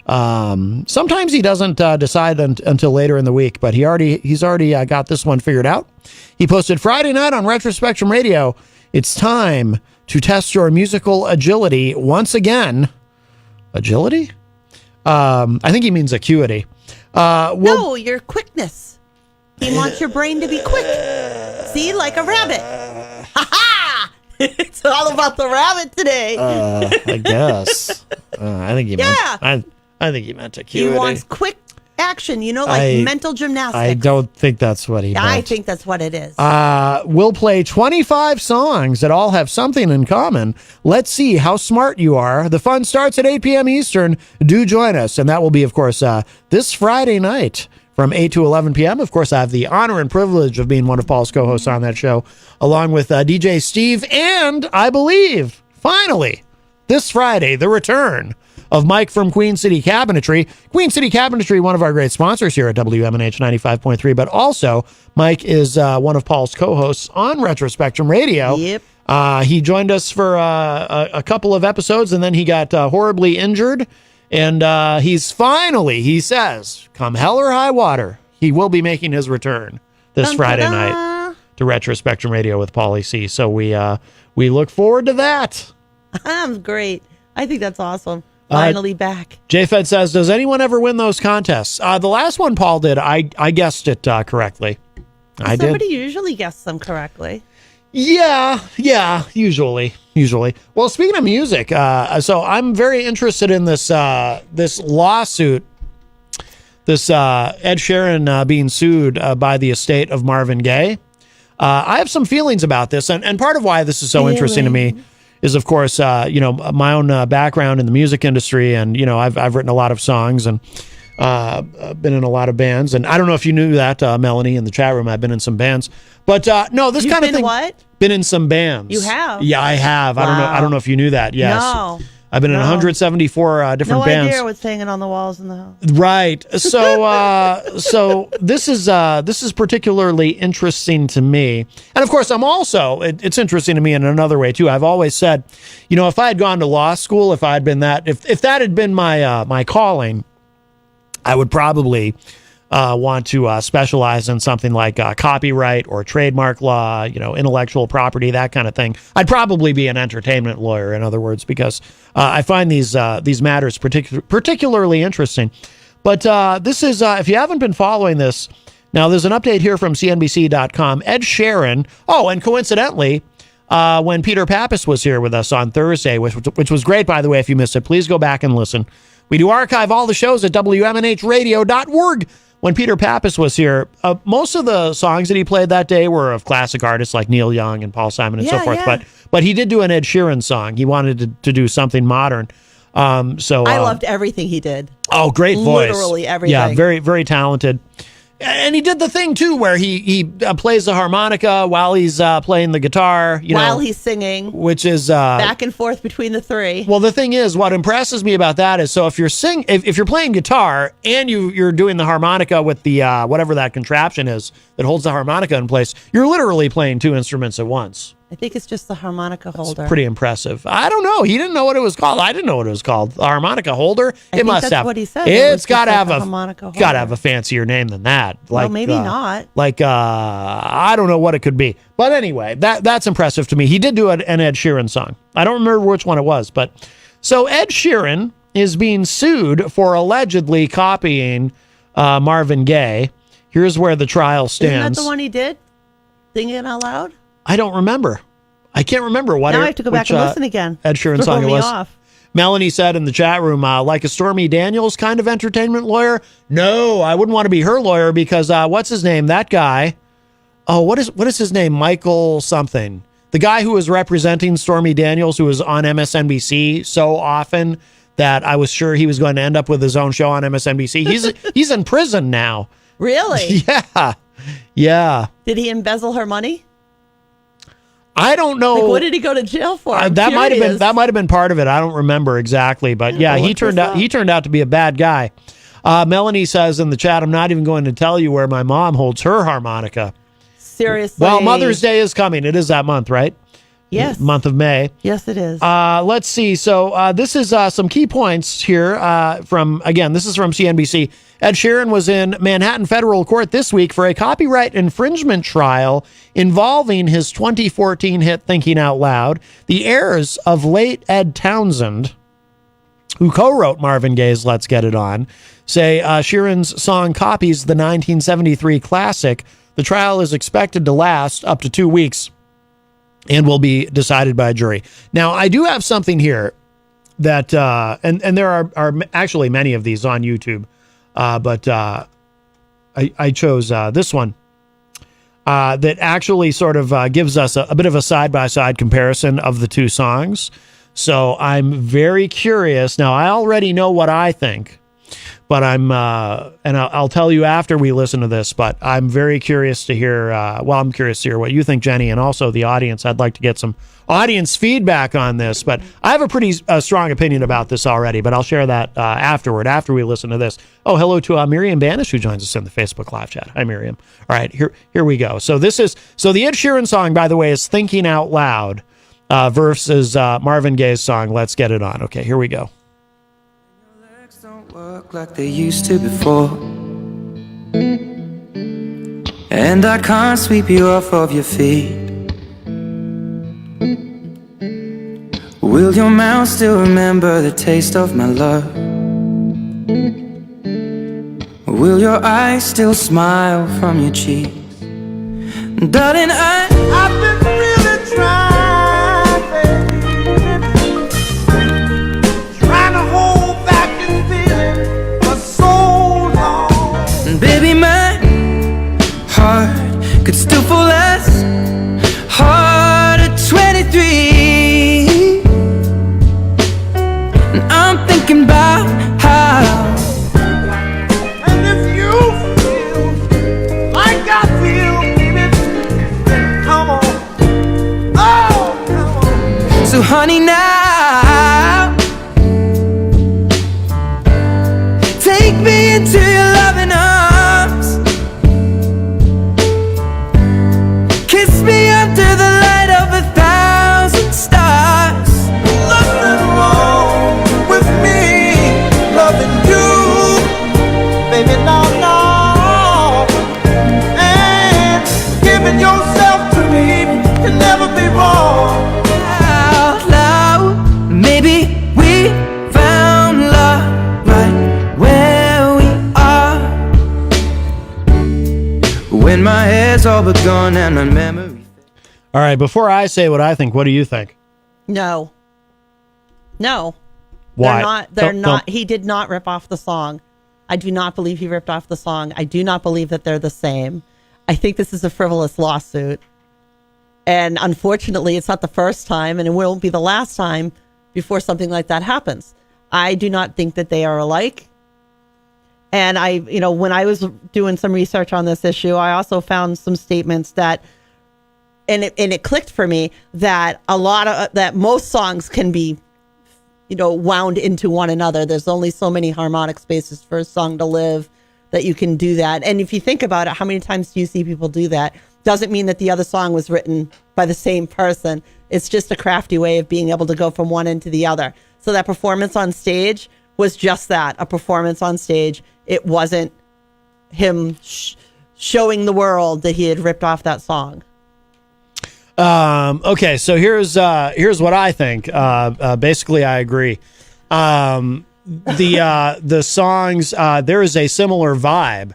Sometimes he doesn't decide until later in the week, but he's already got this one figured out. He posted Friday night on Retro Spectrum Radio. It's time to test your musical agility once again. Agility? I think he means acuity. No, your quickness. He wants your brain to be quick. See, like a rabbit. Ha ha! It's all about the rabbit today. I guess. I think he meant. I think he meant acuity. He wants quick action, like mental gymnastics. I don't think that's what he meant. I think that's what it is. We'll play 25 songs that all have something in common. Let's see how smart you are. The fun starts at 8 p.m. Eastern. Do join us. And that will be, of course, this Friday night from 8 to 11 p.m. Of course, I have the honor and privilege of being one of Paul's co-hosts on that show, along with DJ Steve, and I believe, finally, this Friday, the return of Mike from Queen City Cabinetry. Queen City Cabinetry, one of our great sponsors here at WMNH 95.3, but also Mike is one of Paul's co-hosts on Retro Spectrum Radio. Yep. He joined us for a couple of episodes, and then he got horribly injured. And he's finally, he says, come hell or high water, he will be making his return this Friday night to Retro Spectrum Radio with Paulie C. So we look forward to that. Great. I think that's awesome. Finally back. JFed says, does anyone ever win those contests? The last one Paul did, I guessed it correctly. I did. Somebody usually guessed them correctly. Yeah, usually. Well, speaking of music, so I'm very interested in this lawsuit, this Ed Sheeran being sued by the estate of Marvin Gaye. I have some feelings about this, and part of why this is so interesting to me is, of course, my own background in the music industry, and I've written a lot of songs and been in a lot of bands, and I don't know if you knew that, Melanie, in the chat room. I've been in some bands, but no, this kind of thing. What? Been in some bands. You have? Yeah, I have. Wow. I don't know if you knew that. Yes. No. I've been in 174 different no bands. No idea what's hanging on the walls in the house. Right. So so this is particularly interesting to me, and of course, I'm also it's interesting to me in another way too. I've always said, if I had gone to law school, if I had been if that had been my calling, I would probably want to specialize in something like copyright or trademark law, intellectual property, that kind of thing. I'd probably be an entertainment lawyer, in other words, because I find these matters particularly interesting. But this is, if you haven't been following this, now there's an update here from CNBC.com. Ed Sheeran, and coincidentally, when Peter Pappas was here with us on Thursday, which was great, by the way. If you missed it, please go back and listen. We do archive all the shows at WMNHradio.org. When Peter Pappas was here, most of the songs that he played that day were of classic artists like Neil Young and Paul Simon and so forth. Yeah. But he did do an Ed Sheeran song. He wanted to do something modern. So I loved everything he did. Oh, great voice. Literally everything. Yeah, very, very talented. And he did the thing, too, where he plays the harmonica while he's playing the guitar. While he's singing. Which is... back and forth between the three. Well, the thing is, what impresses me about that is, so if you're playing guitar and you're doing the harmonica with the whatever that contraption is that holds the harmonica in place, you're literally playing two instruments at once. I think it's just the harmonica holder. Pretty impressive. I don't know. He didn't know what it was called. I didn't know what it was called. The harmonica holder. I think that's what he said. It's got to have harmonica holder. Got to have a fancier name than that. Well, maybe not. I don't know what it could be. But anyway, that's impressive to me. He did do an Ed Sheeran song. I don't remember which one it was, but so Ed Sheeran is being sued for allegedly copying Marvin Gaye. Here's where the trial stands. Isn't that the one he did? Singing it out loud? I don't remember. I can't remember what. Now I have to go back and listen again. Ed Sheeran Throw song it me was. off. Melanie said in the chat room, like a Stormy Daniels kind of entertainment lawyer. No, I wouldn't want to be her lawyer because what's his name? That guy. Oh, what is his name? Michael something. The guy who was representing Stormy Daniels, who was on MSNBC so often that I was sure he was going to end up with his own show on MSNBC. He's in prison now. Really? Yeah. Did he embezzle her money? I don't know. Like, what did he go to jail for? That might have been part of it. I don't remember exactly, but yeah, he turned out to be a bad guy. Melanie says in the chat, I'm not even going to tell you where my mom holds her harmonica. Seriously. Well, Mother's Day is coming. It is that month, right? Yes. Month of May. Yes, it is. Let's see. So this is some key points here this is from CNBC. Ed Sheeran was in Manhattan federal court this week for a copyright infringement trial involving his 2014 hit Thinking Out Loud. The heirs of late Ed Townsend, who co-wrote Marvin Gaye's Let's Get It On, say Sheeran's song copies the 1973 classic. The trial is expected to last up to 2 weeks and will be decided by a jury. Now, I do have something here that, and there are actually many of these on YouTube, but I chose this one that actually sort of gives us a bit of a side-by-side comparison of the two songs. So I'm very curious. Now, I already know what I think, but I'll tell you after we listen to this, but I'm very curious to hear, I'm curious to hear what you think, Jenny, and also the audience. I'd like to get some audience feedback on this, but I have a pretty strong opinion about this already, but I'll share that afterward, after we listen to this. Oh, hello to Miriam Banish, who joins us in the Facebook live chat. Hi, Miriam. All right, here we go. So the Ed Sheeran song, by the way, is Thinking Out Loud versus Marvin Gaye's song, Let's Get It On. Okay, here we go. Work like they used to before, and I can't sweep you off of your feet. Will your mouth still remember the taste of my love? Will your eyes still smile from your cheeks? Darling, I've been really trying, baby, trying to hold back this feeling for so long. And baby, my heart could still fall less hard at 23. And I'm thinking about how, and if you feel like I feel, baby, then come on, oh, come on. So honey, now take me into your loving arms, kiss me under the light of 1,000 stars. Nothing wrong with me loving you, baby, no, no. And giving yourself to me can never be wrong. Out loud, maybe we found love right where we are. When my head's all but gone and my memory. All right, before I say what I think, what do you think? No. Why? They're not. He did not rip off the song. I do not believe he ripped off the song. I do not believe that they're the same. I think this is a frivolous lawsuit. And unfortunately, it's not the first time, and it won't be the last time before something like that happens. I do not think that they are alike. And when I was doing some research on this issue, I also found some statements that, and it clicked for me that that most songs can be, wound into one another. There's only so many harmonic spaces for a song to live that you can do that. And if you think about it, how many times do you see people do that? Doesn't mean that the other song was written by the same person. It's just a crafty way of being able to go from one end to the other. So that performance on stage was just that, a performance on stage. It wasn't him showing the world that he had ripped off that song. Okay, so here's what I think. Basically, I agree. The songs, there is a similar vibe.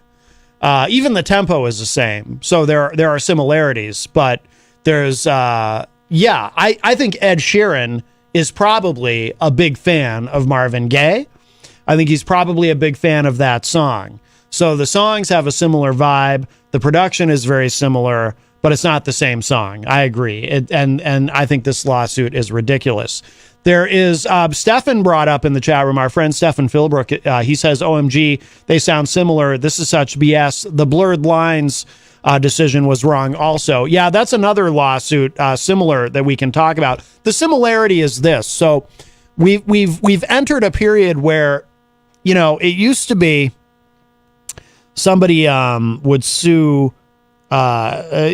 Even the tempo is the same. So there are similarities, but there's I think Ed Sheeran is probably a big fan of Marvin Gaye. I think he's probably a big fan of that song. So the songs have a similar vibe. The production is very similar, but it's not the same song. I agree. And I think this lawsuit is ridiculous. There is, Stefan brought up in the chat room, our friend Stefan Philbrook, he says, OMG, they sound similar. This is such BS. The blurred lines decision was wrong also. Yeah, that's another lawsuit similar that we can talk about. The similarity is this. So we've entered a period where, it used to be somebody would sue, if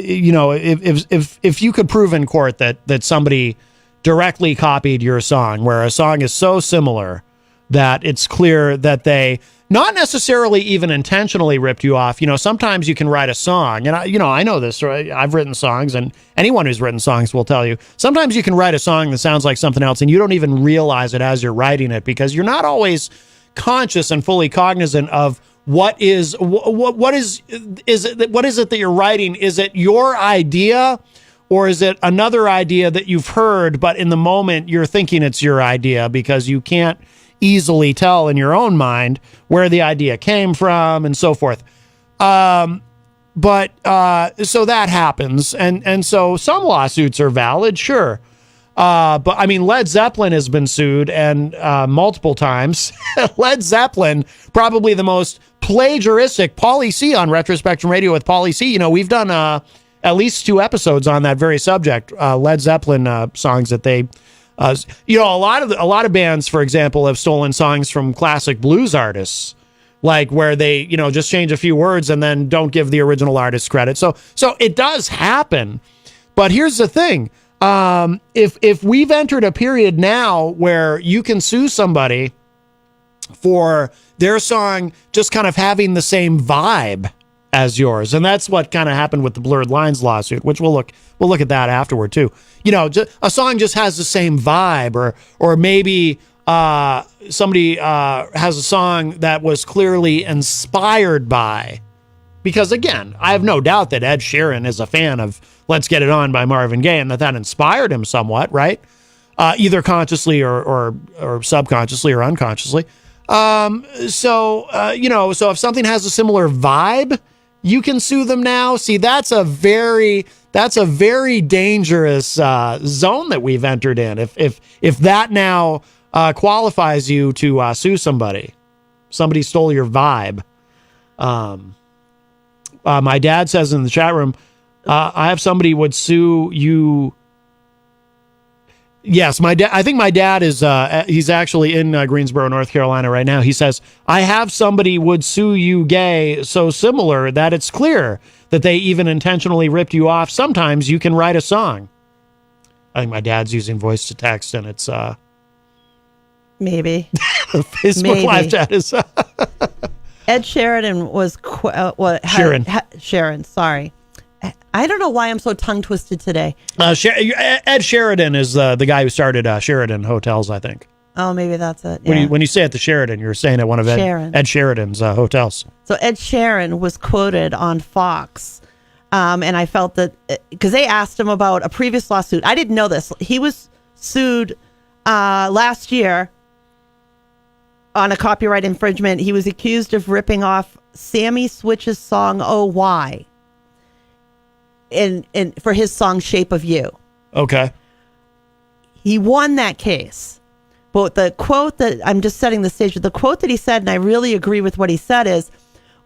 you could prove in court that somebody directly copied your song, where a song is so similar that it's clear that they not necessarily even intentionally ripped you off. Sometimes you can write a song, and I know this, right? I've written songs, and anyone who's written songs will tell you, sometimes you can write a song that sounds like something else, and you don't even realize it as you're writing it, because you're not always conscious and fully cognizant of what is it that you're writing? Is it your idea, or is it another idea that you've heard, but in the moment you're thinking it's your idea because you can't easily tell in your own mind where the idea came from and so forth. So that happens. And so some lawsuits are valid, sure. But I mean, Led Zeppelin has been sued and multiple times. Led Zeppelin, probably the most plagiaristic. Pauly C on Retrospectrum Radio with Pauly C. We've done at least 2 episodes on that very subject. Led Zeppelin songs that they, a lot of bands, for example, have stolen songs from classic blues artists, like where they, just change a few words and then don't give the original artist credit. So it does happen. But here's the thing. If we've entered a period now where you can sue somebody for their song just kind of having the same vibe as yours, and that's what kind of happened with the Blurred Lines lawsuit, which we'll look at that afterward too. A song just has the same vibe, or maybe somebody has a song that was clearly inspired by. Because again, I have no doubt that Ed Sheeran is a fan of Let's Get It On by Marvin Gaye, and that inspired him somewhat, right? Either consciously or subconsciously or unconsciously. So if something has a similar vibe, you can sue them now. See, that's a very dangerous zone that we've entered in. If that now qualifies you to sue somebody stole your vibe. My dad says in the chat room, I have somebody would sue you. Yes, I think my dad is, he's actually in Greensboro, North Carolina right now. He says, I have somebody would sue you gay so similar that it's clear that they even intentionally ripped you off. Sometimes you can write a song. I think my dad's using voice to text, and it's maybe Facebook live chat is Ed Sheridan was Sharon. Sorry, I don't know why I'm so tongue twisted today. Ed Sheridan is the guy who started Sheridan Hotels, I think. Oh, maybe that's it. Yeah. When you say at the Sheridan, you're saying at one of Ed Sheridan's hotels. So Ed Sheeran was quoted on Fox, and I felt that because they asked him about a previous lawsuit. I didn't know this. He was sued last year on a copyright infringement. He was accused of ripping off Sammy Switch's song "Oh Why" in for his song "Shape of You." Okay. He won that case. But the quote that I'm just setting the stage with the quote that he said, and I really agree with what he said, is,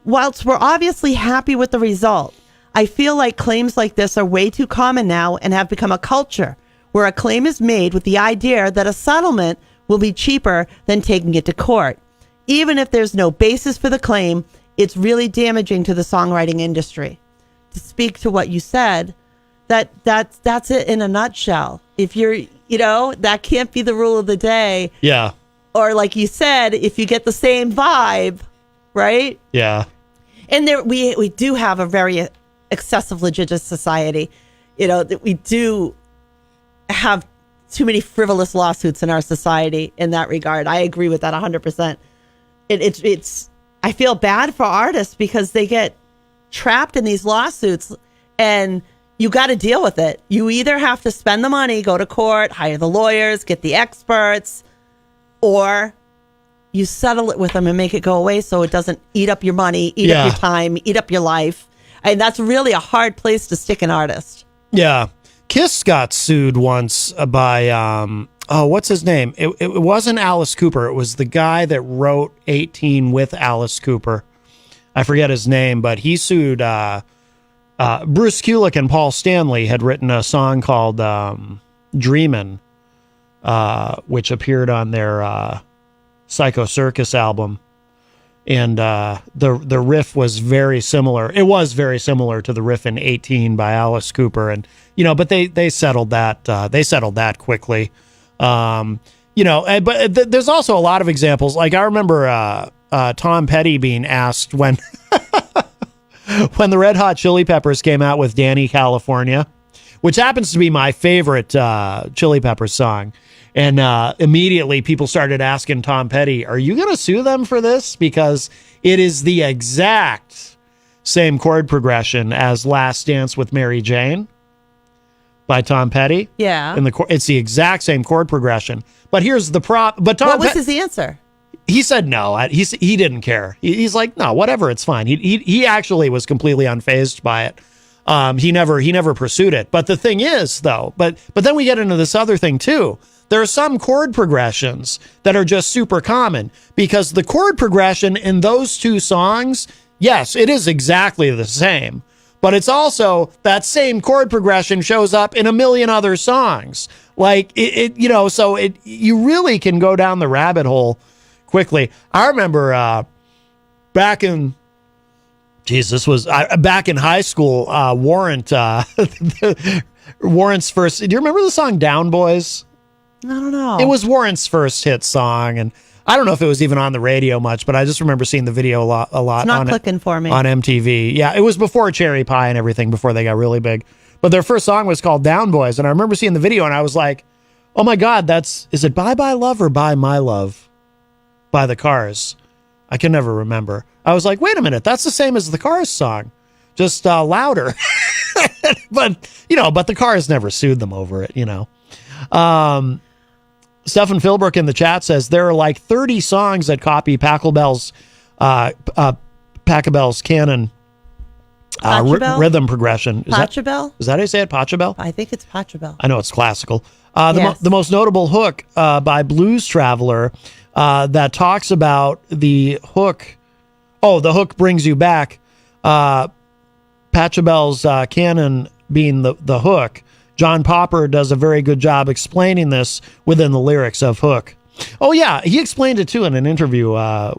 whilst we're obviously happy with the result, I feel like claims like this are way too common now and have become a culture where a claim is made with the idea that a settlement will be cheaper than taking it to court. Even if there's no basis for the claim, it's really damaging to the songwriting industry. To speak to what you said, that's it in a nutshell. If you're, that can't be the rule of the day. Yeah. Or like you said, if you get the same vibe, right? Yeah. And there we do have a very excessive litigious society. That we do have too many frivolous lawsuits in our society in that regard. I agree with that 100%. It's I feel bad for artists because they get trapped in these lawsuits, and you got to deal with it. You either have to spend the money, go to court, hire the lawyers, get the experts, or you settle it with them and make it go away so it doesn't eat up your money, eat up your time, eat up your life. And that's really a hard place to stick an artist. Yeah. Kiss got sued once by, what's his name? It wasn't Alice Cooper. It was the guy that wrote 18 with Alice Cooper. I forget his name, but he sued Bruce Kulick and Paul Stanley had written a song called Dreamin', which appeared on their Psycho Circus album. And the riff was very similar. It was very similar to the riff in 18 by Alice Cooper. And, but they settled that. They settled that quickly. But there's also a lot of examples. Like I remember Tom Petty being asked when the Red Hot Chili Peppers came out with Danny California, which happens to be my favorite Chili Peppers song. And immediately people started asking Tom Petty, are you going to sue them for this? Because it is the exact same chord progression as Last Dance with Mary Jane by Tom Petty. Yeah. And it's the exact same chord progression. But here's the But Tom what was his answer? He said no. He didn't care. He's like, no, whatever, it's fine. He actually was completely unfazed by it. He never pursued it. But the thing is, though, but then we get into this other thing too. There are some chord progressions that are just super common because the chord progression in those two songs, yes, it is exactly the same, but it's also that same chord progression shows up in a million other songs. Like you really can go down the rabbit hole quickly. I remember back in high school, Warrant's first. Do you remember the song Down Boys? I don't know. It was Warrant's first hit song, and I don't know if it was even on the radio much, but I just remember seeing the video a lot. It's not clicking for me on MTV. Yeah, it was before Cherry Pie and everything, before they got really big. But their first song was called Down Boys, and I remember seeing the video, and I was like, "Oh my God, is it Bye Bye Love or Bye My Love by the Cars?" I can never remember. I was like, "Wait a minute, that's the same as the Cars song, just louder." But the Cars never sued them over it. Stephen Philbrook in the chat says there are like 30 songs that copy Pachelbel's canon rhythm progression. Pachelbel? Is that how you say it? Pachelbel? I think it's Pachelbel. I know it's classical. Yes. The most notable hook by Blues Traveler that talks about the hook. Oh, the hook brings you back. Pachelbel's canon being the hook. John Popper does a very good job explaining this within the lyrics of Hook. Oh, yeah, he explained it, too, in an interview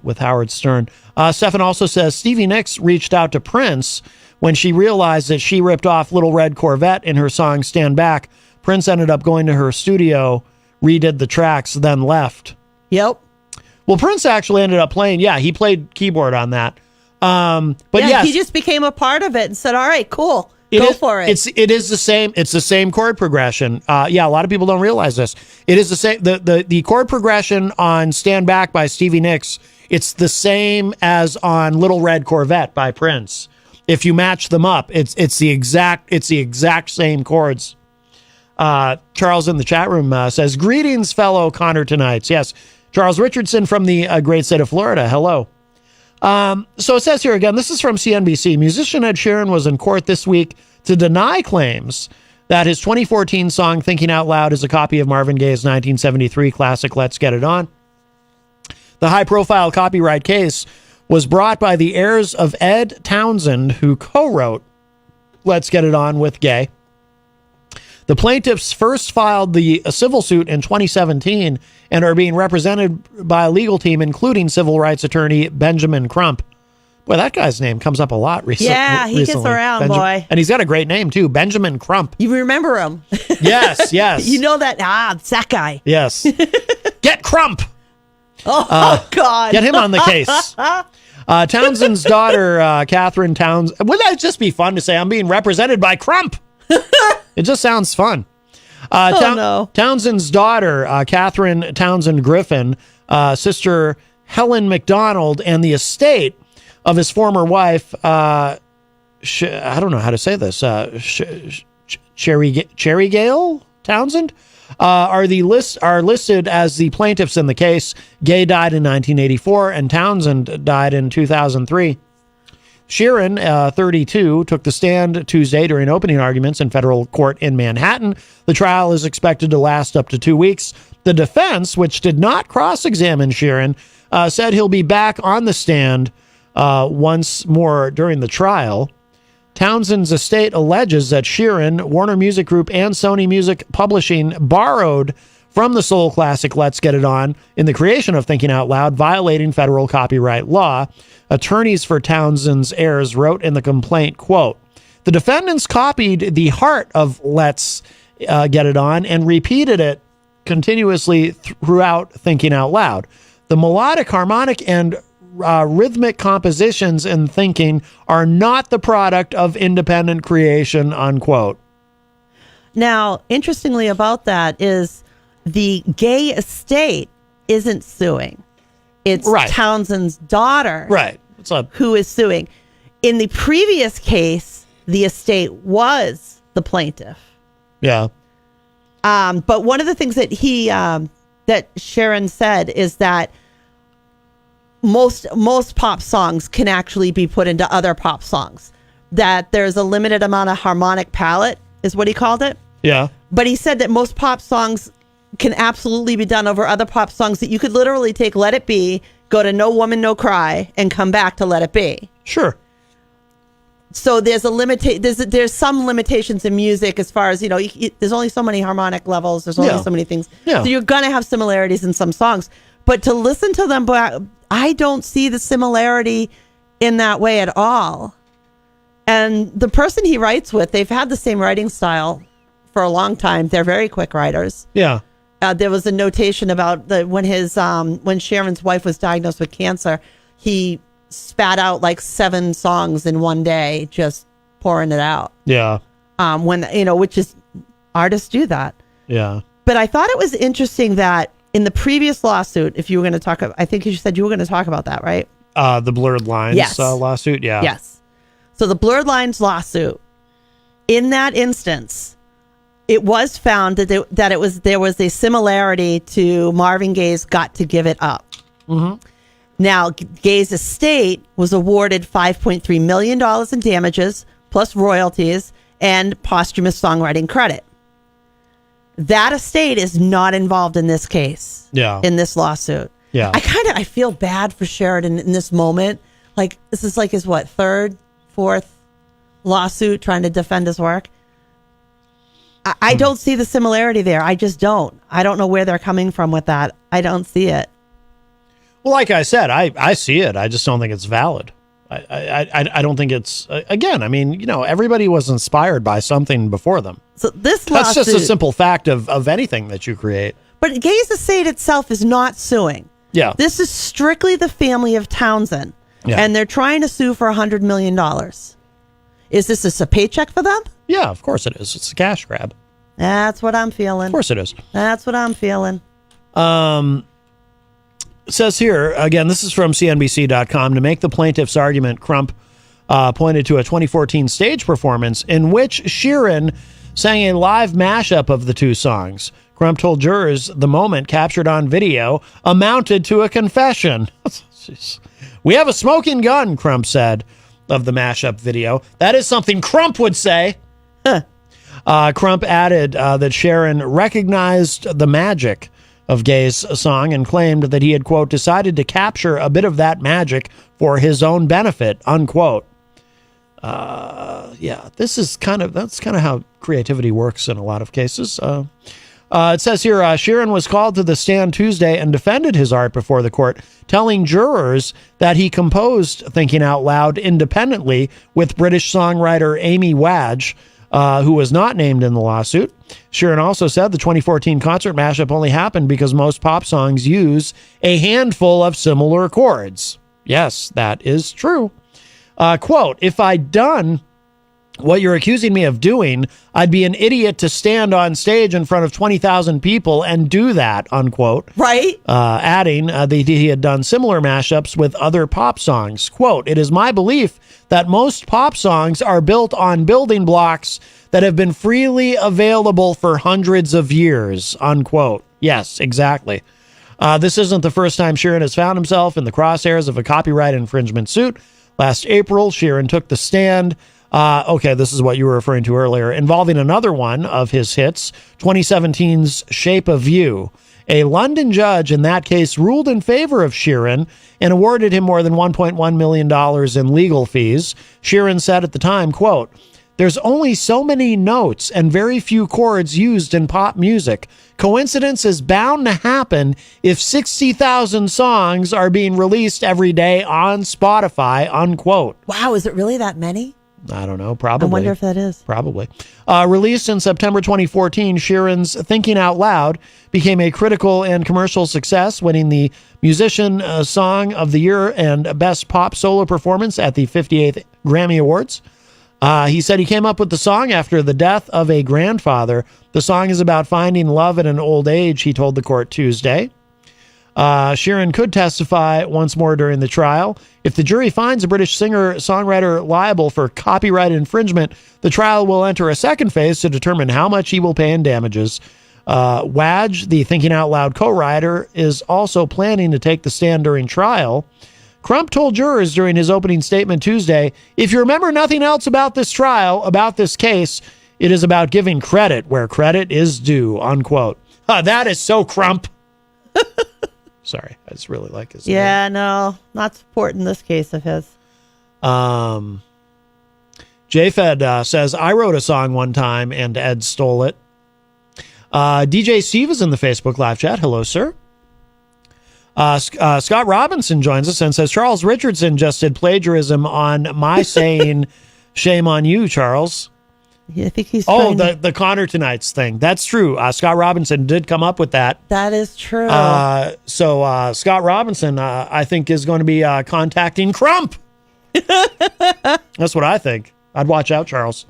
with Howard Stern. Stefan also says Stevie Nicks reached out to Prince when she realized that she ripped off Little Red Corvette in her song Stand Back. Prince ended up going to her studio, redid the tracks, then left. Yep. Well, Prince actually ended up playing, he played keyboard on that. But yes, he just became a part of it and said, all right, cool. Go for it. It is the same. It's the same chord progression. A lot of people don't realize this. It is the same. The chord progression on Stand Back by Stevie Nicks. It's the same as on Little Red Corvette by Prince. If you match them up, it's the exact same chords. Charles in the chat room says, "Greetings, fellow Connertonites." Yes, Charles Richardson from the great state of Florida. Hello. So it says here again, this is from CNBC. Musician Ed Sheeran was in court this week to deny claims that his 2014 song Thinking Out Loud is a copy of Marvin Gaye's 1973 classic Let's Get It On. The high-profile copyright case was brought by the heirs of Ed Townsend, who co-wrote Let's Get It On with Gaye. The plaintiffs first filed the civil suit in 2017 and are being represented by a legal team, including civil rights attorney Benjamin Crump. Boy, that guy's name comes up a lot recently. Yeah, he gets around, boy. And he's got a great name, too, Benjamin Crump. You remember him? Yes, yes. You know that, it's that guy. Yes. Get Crump! Oh, God. Get him on the case. Townsend's daughter, Catherine Townsend. Wouldn't that just be fun to say, I'm being represented by Crump? It just sounds fun. No. Townsend's daughter, Catherine Townsend Griffin, sister Helen McDonald, and the estate of his former wife, I don't know how to say this, Cherry Gale Townsend, are listed as the plaintiffs in the case. Gaye died in 1984, and Townsend died in 2003. Sheeran, 32, took the stand Tuesday during opening arguments in federal court in Manhattan. The trial is expected to last up to 2 weeks. The defense, which did not cross-examine Sheeran, said he'll be back on the stand once more during the trial. Townsend's estate alleges that Sheeran, Warner Music Group, and Sony Music Publishing borrowed from the soul classic Let's Get It On in the creation of Thinking Out Loud, violating federal copyright law. Attorneys for Townsend's heirs wrote in the complaint, quote, "The defendants copied the heart of Let's Get It On and repeated it continuously throughout Thinking Out Loud. The melodic, harmonic, and rhythmic compositions in Thinking are not the product of independent creation," unquote. Now, interestingly about that is the Gaye estate isn't suing. It's Townsend's daughter who is suing. In the previous case, the estate was the plaintiff. Yeah. But one of the things that that Sheeran said is that most pop songs can actually be put into other pop songs. That there's a limited amount of harmonic palette, is what he called it. Yeah. But he said that most pop songs can absolutely be done over other pop songs, that you could literally take Let It Be, go to No Woman, No Cry, and come back to Let It Be. Sure. So there's there's some limitations in music as far as, there's only so many harmonic levels. There's only so many things. Yeah. So you're going to have similarities in some songs. But to listen to them, I don't see the similarity in that way at all. And the person he writes with, they've had the same writing style for a long time. They're very quick writers. Yeah. There was a notation about when Sharon's wife was diagnosed with cancer, he spat out like 7 songs in one day, just pouring it out. Yeah. Which is, artists do that. Yeah. But I thought it was interesting that in the previous lawsuit, if you were going to talk, I think you said you were going to talk about that, right? The Blurred Lines lawsuit. Yeah. Yes. So the Blurred Lines lawsuit, in that instance, it was found that there was a similarity to Marvin Gaye's "Got to Give It Up." Mm-hmm. Now, Gaye's estate was awarded $5.3 million in damages, plus royalties and posthumous songwriting credit. That estate is not involved in this case. Yeah. In this lawsuit. Yeah. I feel bad for Sheridan in this moment. Like, this is like his third, fourth lawsuit trying to defend his work. I don't see the similarity there. I just don't. I don't know where they're coming from with that. I don't see it. Well, like I said, I see it. I just don't think it's valid. I don't think it's, again, everybody was inspired by something before them. So this That's just a simple fact of anything that you create. But Gaye's estate itself is not suing. Yeah. This is strictly the family of Townsend. Yeah. And they're trying to sue for $100 million. Is this a paycheck for them? Yeah, of course it is. It's a cash grab. That's what I'm feeling. Of course it is. That's what I'm feeling. It says here, again, this is from CNBC.com, to make the plaintiff's argument, Crump pointed to a 2014 stage performance in which Sheeran sang a live mashup of the two songs. Crump told jurors the moment, captured on video, amounted to a confession. "We have a smoking gun," Crump said of the mashup video. "That is something Crump would say." Crump added that Sharon recognized the magic of Gay's song and claimed that he had, quote, decided to capture a bit of that magic for his own benefit, unquote. That's kind of how creativity works in a lot of cases. It says here, Sheeran was called to the stand Tuesday and defended his art before the court, telling jurors that he composed Thinking Out Loud independently with British songwriter Amy Wadge, who was not named in the lawsuit. Sheeran also said the 2014 concert mashup only happened because most pop songs use a handful of similar chords. Yes, that is true. Quote, if I'd done what you're accusing me of doing, I'd be an idiot to stand on stage in front of 20,000 people and do that, unquote. Right. Adding that he had done similar mashups with other pop songs. Quote, it is my belief that most pop songs are built on building blocks that have been freely available for hundreds of years, unquote. Yes, exactly. This isn't the first time Sheeran has found himself in the crosshairs of a copyright infringement suit. Last April, Sheeran took the stand. This is what you were referring to earlier, involving another one of his hits, 2017's Shape of You. A London judge in that case ruled in favor of Sheeran and awarded him more than $1.1 million in legal fees. Sheeran said at the time, quote, there's only so many notes and very few chords used in pop music. Coincidence is bound to happen if 60,000 songs are being released every day on Spotify, unquote. Wow, is it really that many? I don't know, probably. I wonder if that is. Probably. Released in September 2014, Sheeran's Thinking Out Loud became a critical and commercial success, winning the Musician Song of the Year and Best Pop Solo Performance at the 58th Grammy Awards. He said he came up with the song after the death of a grandfather. The song is about finding love at an old age, he told the court Tuesday. Sheeran could testify once more during the trial. If the jury finds a British singer-songwriter liable for copyright infringement, the trial will enter a second phase to determine how much he will pay in damages. Wadge, the Thinking Out Loud co-writer, is also planning to take the stand during trial. Crump told jurors during his opening statement Tuesday, if you remember nothing else about this trial, about this case, it is about giving credit where credit is due, unquote. That is so Crump. Sorry, I just really like his name. No, not supporting this case of his. JFed says, I wrote a song one time and Ed stole it. DJ Steve is in the Facebook live chat. Hello, sir. Scott Robinson joins us and says, Charles Richardson just did plagiarism on my saying, shame on you, Charles. Yeah, I think he's the Connor Tonight's thing. That's true. Scott Robinson did come up with that. That is true. So Scott Robinson, I think, is going to be contacting Crump. That's what I think. I'd watch out, Charles.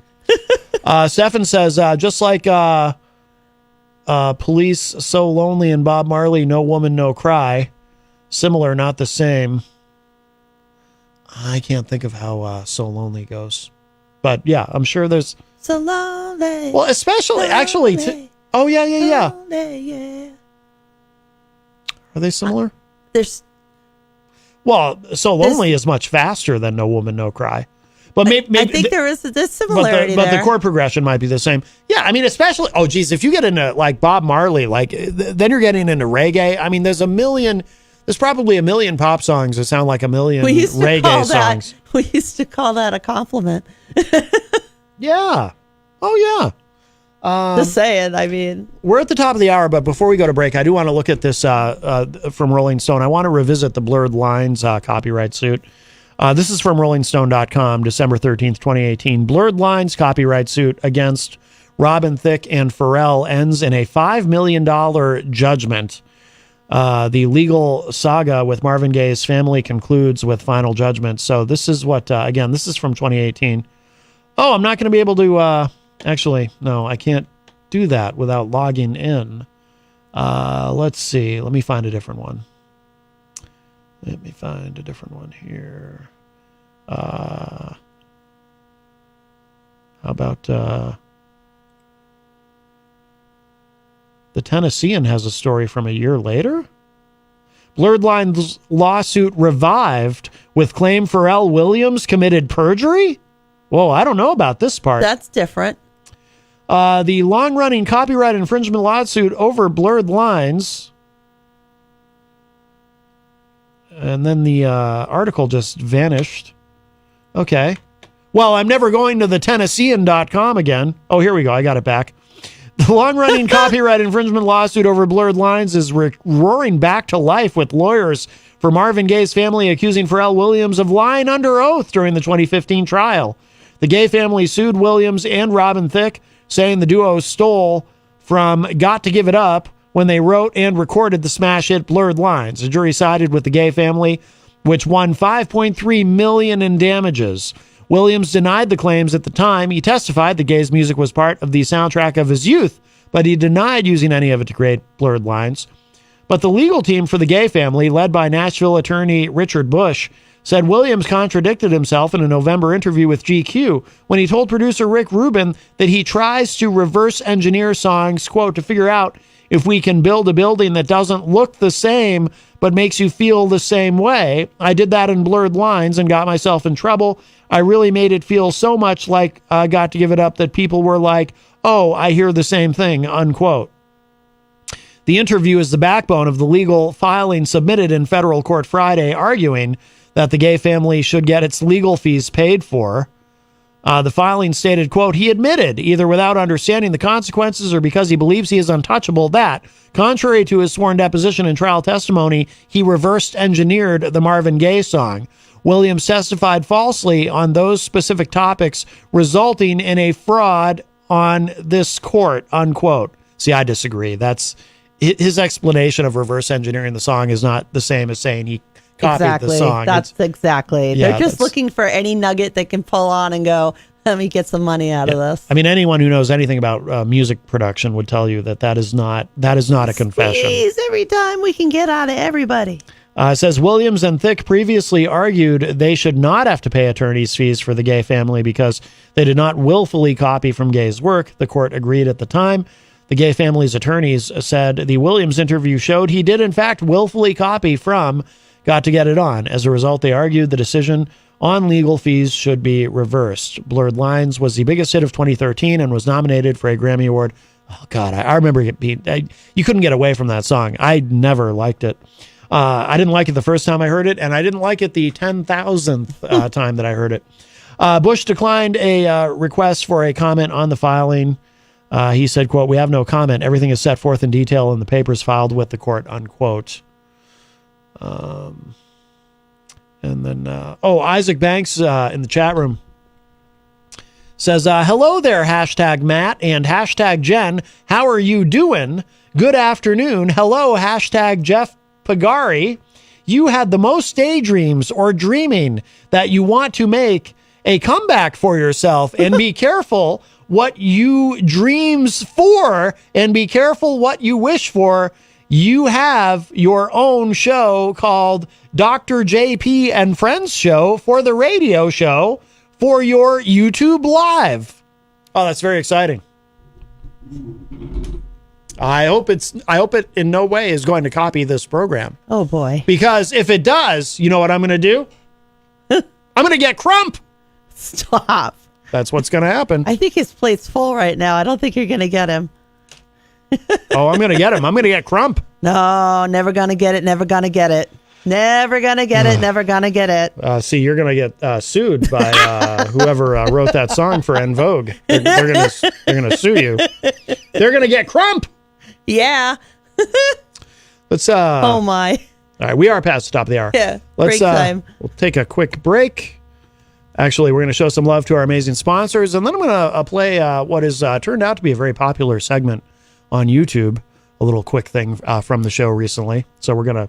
Stefan says, just like Police, So Lonely, and Bob Marley, No Woman, No Cry. Similar, not the same. I can't think of how So Lonely goes. But yeah, I'm sure there's... So lonely. Well, especially, lonely, actually... Oh, yeah. Lonely, yeah. Are they similar? There's... Well, So Lonely is much faster than No Woman, No Cry. But maybe I think there is a similarity but there. the chord progression might be the same. Yeah, I mean, especially... Oh, geez, if you get into, like, Bob Marley, like, then you're getting into reggae. I mean, there's probably a million pop songs that sound like a million reggae songs. We used to call that a compliment. Yeah. Oh, yeah. Just saying, I mean. We're at the top of the hour, but before we go to break, I do want to look at this from Rolling Stone. I want to revisit the Blurred Lines copyright suit. This is from rollingstone.com, December 13th, 2018. Blurred Lines copyright suit against Robin Thicke and Pharrell ends in a $5 million judgment. The legal saga with Marvin Gaye's family concludes with final judgment. So this is what, again, this is from 2018. Oh, I'm not going to be able to, actually, no, I can't do that without logging in. Let's see. Let me find a different one. Here. How about, the Tennessean has a story from a year later? Blurred Lines lawsuit revived with claim Pharrell Williams committed perjury? Whoa, I don't know about this part. That's different. The long-running copyright infringement lawsuit over blurred lines. And then the article just vanished. Okay. Well, I'm never going to the Tennessean.com again. Oh, here we go. I got it back. The long-running copyright infringement lawsuit over blurred lines is roaring back to life, with lawyers for Marvin Gaye's family accusing Pharrell Williams of lying under oath during the 2015 trial. The Gaye family sued Williams and Robin Thicke, saying the duo stole from Got to Give It Up when they wrote and recorded the smash hit Blurred Lines. The jury sided with the Gaye family, which won $5.3 million in damages. Williams denied the claims at the time. He testified that Gaye's music was part of the soundtrack of his youth, but he denied using any of it to create Blurred Lines. But the legal team for the Gaye family, led by Nashville attorney Richard Bush, said Williams contradicted himself in a November interview with GQ when he told producer Rick Rubin that he tries to reverse engineer songs, quote, to figure out if we can build a building that doesn't look the same but makes you feel the same way. I did that in Blurred Lines and got myself in trouble. I really made it feel so much like I Got to Give It Up that people were like, oh, I hear the same thing, unquote. The interview is the backbone of the legal filing submitted in federal court Friday, arguing that the Gaye family should get its legal fees paid for. The filing stated, quote, he admitted, either without understanding the consequences or because he believes he is untouchable, that, contrary to his sworn deposition and trial testimony, he reversed engineered the Marvin Gaye song. Williams testified falsely on those specific topics, resulting in a fraud on this court, unquote. See, I disagree. That's his explanation of reverse engineering the song is not the same as saying he copied the song. That's exactly. They're just looking for any nugget they can pull on and go, let me get some money out of this. I mean, anyone who knows anything about music production would tell you that is not a confession. Please, every time we can get out of everybody. It says Williams and Thicke previously argued they should not have to pay attorney's fees for the Gaye family because they did not willfully copy from Gaye's work. The court agreed at the time. The Gaye family's attorneys said the Williams interview showed he did in fact willfully copy from Got to Get It On. As a result, they argued the decision on legal fees should be reversed. Blurred Lines was the biggest hit of 2013 and was nominated for a Grammy Award. Oh, God, I remember it being... you couldn't get away from that song. I never liked it. I didn't like it the first time I heard it, and I didn't like it the 10,000th time that I heard it. Bush declined a request for a comment on the filing. He said, quote, we have no comment. Everything is set forth in detail in the papers filed with the court, unquote. And then, Isaac Banks in the chat room says, hello there, hashtag Matt and hashtag Jen. How are you doing? Good afternoon. Hello, hashtag Jeff Pagari. You had the most daydreams or dreaming that you want to make a comeback for yourself, and be careful what you dreams for and be careful what you wish for. You have your own show called Dr. JP and Friends Show for the radio show for your YouTube Live. Oh, that's very exciting. I hope it in no way is going to copy this program. Oh boy. Because if it does, you know what I'm going to do? I'm going to get Crump. Stop. That's what's going to happen. I think his plate's full right now. I don't think you're going to get him. Oh, I'm going to get him. I'm going to get Crump. No, never going to get it. Never going to get it. Never going to get it. Never going to get it. See, you're going to get sued by whoever wrote that song for En Vogue. They're going to sue you. They're going to get Crump. Yeah. Let's. Oh my. All right, we are past the top of the hour. Yeah. Let's. Break time. We'll take a quick break. Actually, we're going to show some love to our amazing sponsors, and then I'm going to play what has turned out to be a very popular segment on YouTube. A little quick thing from the show recently. So we're gonna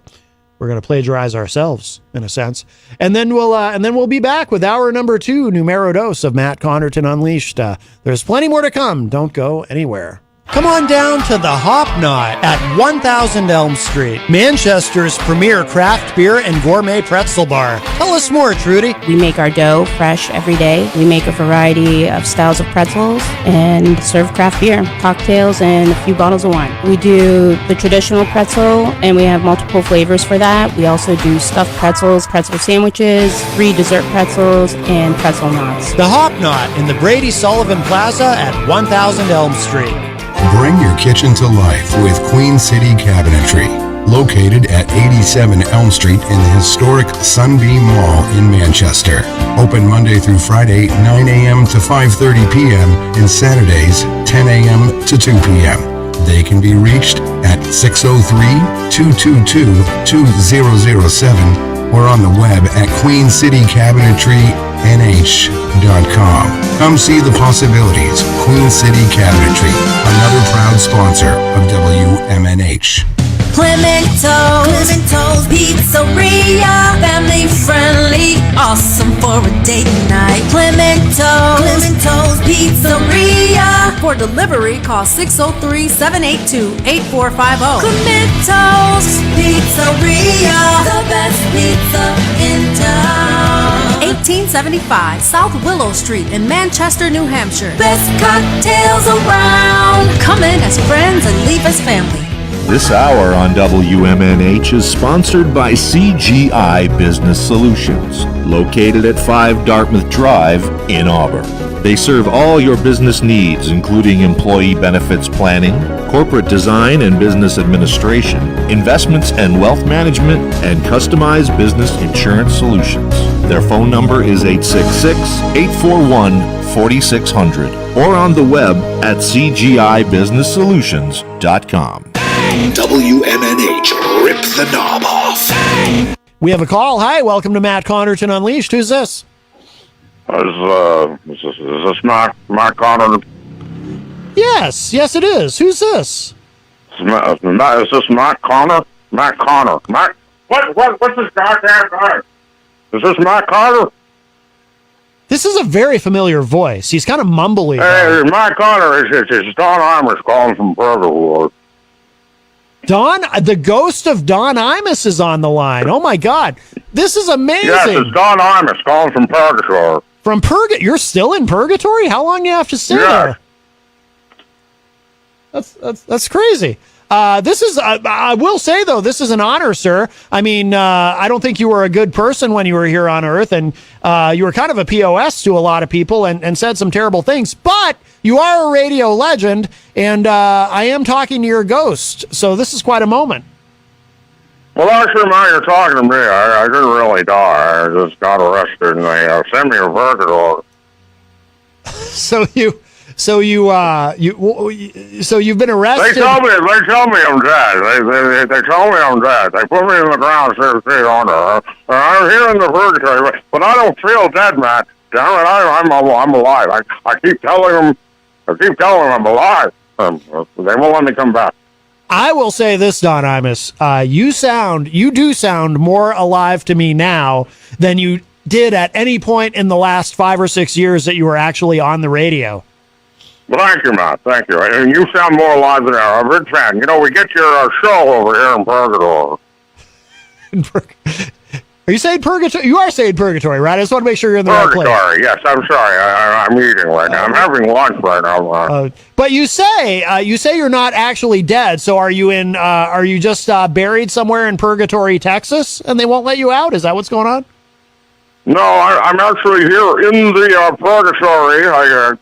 plagiarize ourselves in a sense, and then we'll be back with hour number 2, numero dos of Matt Connerton Unleashed. There's plenty more to come. Don't go anywhere. Come on down to the Hop Knot at 1000 Elm Street, Manchester's premier craft beer and gourmet pretzel bar. Tell us more, Trudy. We make our dough fresh every day. We make a variety of styles of pretzels and serve craft beer, cocktails, and a few bottles of wine. We do the traditional pretzel, and we have multiple flavors for that. We also do stuffed pretzels, pretzel sandwiches, free dessert pretzels, and pretzel knots. The Hop Knot in the Brady Sullivan Plaza at 1000 Elm Street. Bring your kitchen to life with Queen City Cabinetry, located at 87 Elm Street in the historic Sunbeam Mall in Manchester. Open Monday through Friday, 9 a.m. to 5:30 p.m. and Saturdays, 10 a.m. to 2 p.m. They can be reached at 603-222-2007 or on the web at queencitycabinetrynh.com. Come see the possibilities. Queen City Cabinetry, another proud sponsor of WMNH. Clemento's Pizzeria, family friendly, awesome for a date night. Clemento's Pizzeria. For delivery, call 603-782-8450. Clemento's Pizzeria, the best pizza in town. 1875 South Willow Street in Manchester, New Hampshire. Best cocktails around. Come in as friends and leave as family. This hour on WMNH is sponsored by CGI Business Solutions, located at 5 Dartmouth Drive in Auburn. They serve all your business needs, including employee benefits planning, corporate design and business administration, investments and wealth management, and customized business insurance solutions. Their phone number is 866-841-4600 or on the web at cgibusinesssolutions.com. WMNH, rip the knob off. We have a call. Hi, welcome to Matt Connerton Unleashed. Who's this? Is this Matt Connor? Yes, it is. Who's this? Is this Matt Connor? Matt Connor. What's this goddamn guy? Is this Matt Connor? This is a very familiar voice. He's kind of mumbly. Hey, Matt Connor, it's Don Imus calling from Purgatory. Don, the ghost of Don Imus is on the line. Oh my God, this is amazing. Yes, it's Don Imus calling from Purgatory. From Purgatory? You're still in Purgatory? How long do you have to stay there? That's crazy. This is, I will say though, this is an honor, sir. I mean, I don't think you were a good person when you were here on Earth, and you were kind of a POS to a lot of people and said some terrible things, but you are a radio legend, and I am talking to your ghost, so this is quite a moment. Well, actually, man, you're talking to me. I didn't really die. I just got arrested, and they sent me to Purgatory. So you've been arrested. They told me I'm dead. They told me I'm dead. They put me in the ground 6 feet under. I'm here in the Purgatory, but I don't feel dead, man. Damn it, I'm alive. I keep telling them I'm alive. They won't let me come back. I will say this, Don Imus, you do sound more alive to me now than you did at any point in the last 5 or 6 years that you were actually on the radio. Well, thank you, Matt. Thank you. And you sound more alive than ever. I'm a big fan. You know, we get your show over here in Purgatory. Are you saying Purgatory? You are saying Purgatory, right? I just want to make sure you're in the right place. Purgatory, yes. I'm sorry. I'm eating right now. I'm having lunch right now. But you say you're not actually dead. So are you in? Are you just buried somewhere in Purgatory, Texas, and they won't let you out? Is that what's going on? No, I'm actually here in the Purgatory. I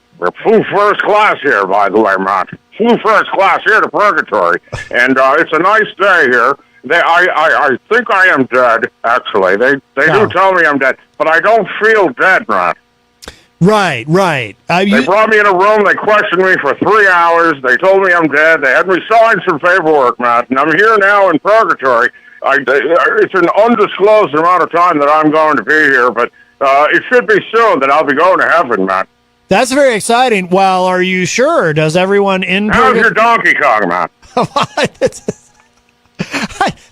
flew first class here, by the way, Matt. Flew first class here to Purgatory, and it's a nice day here. I think I am dead, actually. They do tell me I'm dead, but I don't feel dead, Matt. Right. They brought me in a room. They questioned me for 3 hours. They told me I'm dead. They had me sign some paperwork, Matt, and I'm here now in Purgatory. It's an undisclosed amount of time that I'm going to be here, but it should be soon that I'll be going to heaven, Matt. That's very exciting. Well, are you sure? Does everyone in How's your Donkey Kong, Matt?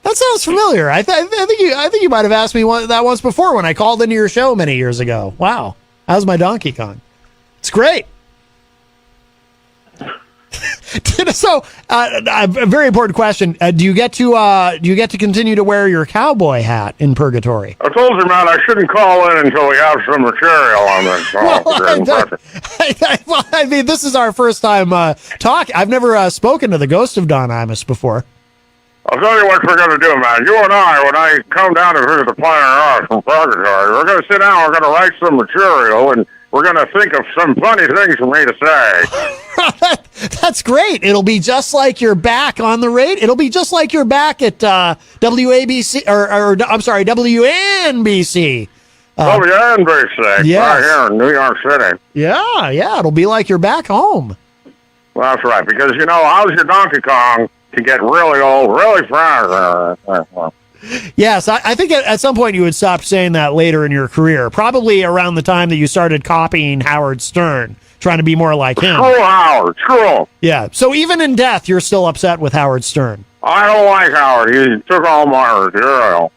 That sounds familiar. I think you might have asked me that once before when I called into your show many years ago. Wow, how's my Donkey Kong? It's great. So, a very important question: do you get to continue to wear your cowboy hat in purgatory? I told you, man, I shouldn't call in until we have some material on this. Well, I mean, this is our first time talking. I've never spoken to the ghost of Don Imus before. I'll tell you what we're going to do, man. You and I, when I come down to visit the Planet Earth from Purgatory, we're going to sit down, we're going to write some material, and we're going to think of some funny things for me to say. That's great. It'll be just like you're back on the radio. It'll be just like you're back at WABC, or I'm sorry, WNBC. WNBC, yes. right here in New York City. Yeah, it'll be like you're back home. Well, that's right, because, you know, how's your Donkey Kong can get really old, really fast. Yes, I think at some point you would stop saying that later in your career, probably around the time that you started copying Howard Stern, trying to be more like him. True, Howard, true. Yeah, so even in death, you're still upset with Howard Stern. I don't like Howard. He took all my material.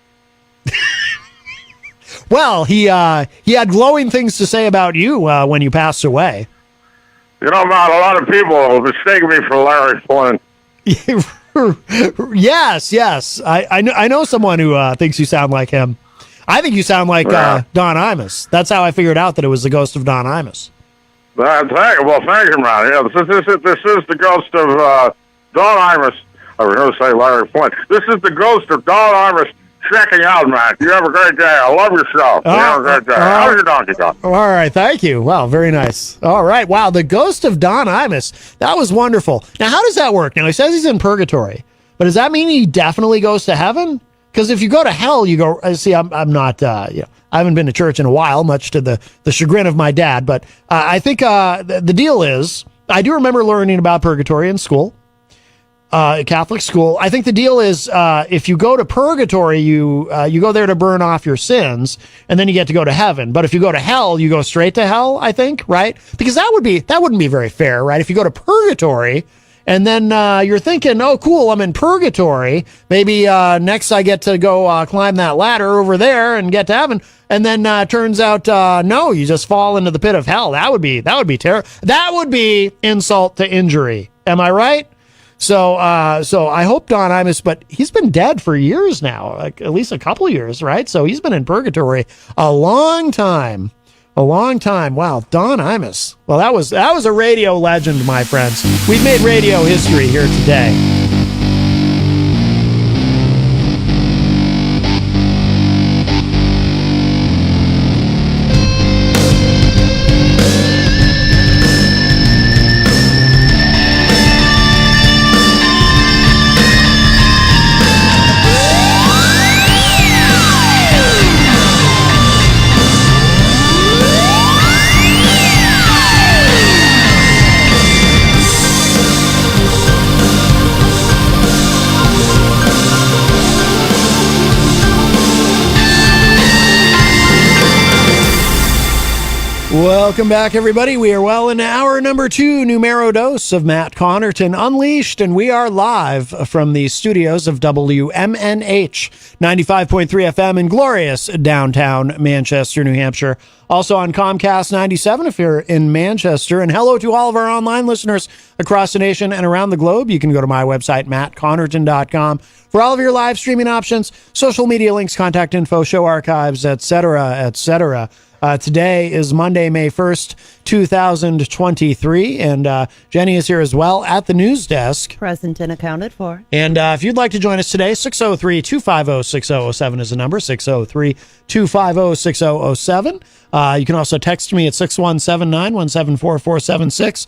Well, he had glowing things to say about you when you passed away. You know, man, a lot of people mistake me for Larry Flint. Yes. I know someone who thinks you sound like him. I think you sound like Don Imus. That's how I figured out that it was the ghost of Don Imus. Thank you, man. Yeah, this is the ghost of Don Imus. I was going to say Larry Flint. This is the ghost of Don Imus checking out, man. You have a great day. I love your show. You have a great day. How's your Donkey Kong? All right, thank you. Wow, very nice. All right, wow, the ghost of Don Imus. That was wonderful. Now, how does that work? Now, he says he's in purgatory, but does that mean he definitely goes to heaven? Because if you go to hell, you go. See, I'm not. I haven't been to church in a while, much to the chagrin of my dad. But I think the deal is, I do remember learning about purgatory in school. Catholic school. I think the deal is if you go to purgatory, you go there to burn off your sins, and then you get to go to heaven. But if you go to hell, you go straight to hell. I think, right? Because that wouldn't be very fair, right? If you go to purgatory, and then you're thinking, oh, cool, I'm in purgatory. Maybe next I get to go climb that ladder over there and get to heaven. And then turns out, no, you just fall into the pit of hell. That would be terrible. That would be insult to injury. Am I right? So I hope Don Imus, but he's been dead for years now, like at least a couple years, right? So he's been in purgatory a long time. Wow, Don Imus. Well, that was a radio legend, my friends. We've made radio history here today. Welcome back, everybody. We are well into hour number 2, numero dos of Matt Connerton Unleashed, and we are live from the studios of WMNH 95.3 FM in glorious downtown Manchester, New Hampshire. Also on Comcast 97 if you're in Manchester. And hello to all of our online listeners across the nation and around the globe. You can go to my website, mattconnerton.com, for all of your live streaming options, social media links, contact info, show archives, etc., etc. Today is Monday, May 1st, 2023, and Jenny is here as well at the news desk. Present and accounted for. And if you'd like to join us today, 603-250-6007 is the number, 603-250-6007. You can also text me at 617-917-4476.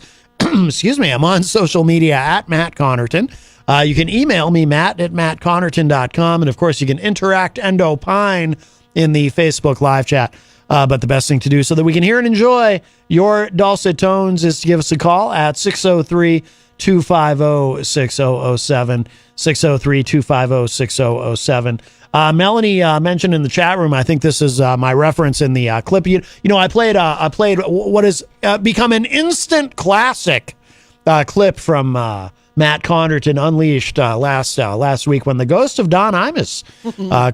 Excuse me, I'm on social media at Matt Connerton. You can email me, matt@mattconnerton.com, and of course you can interact and opine in the Facebook live chat. But the best thing to do so that we can hear and enjoy your dulcet tones is to give us a call at 603-250-6007, 603-250-6007. Melanie mentioned in the chat room, I think this is my reference in the clip. You know, I played what has become an instant classic clip from Matt Connerton Unleashed last week when the ghost of Don Imus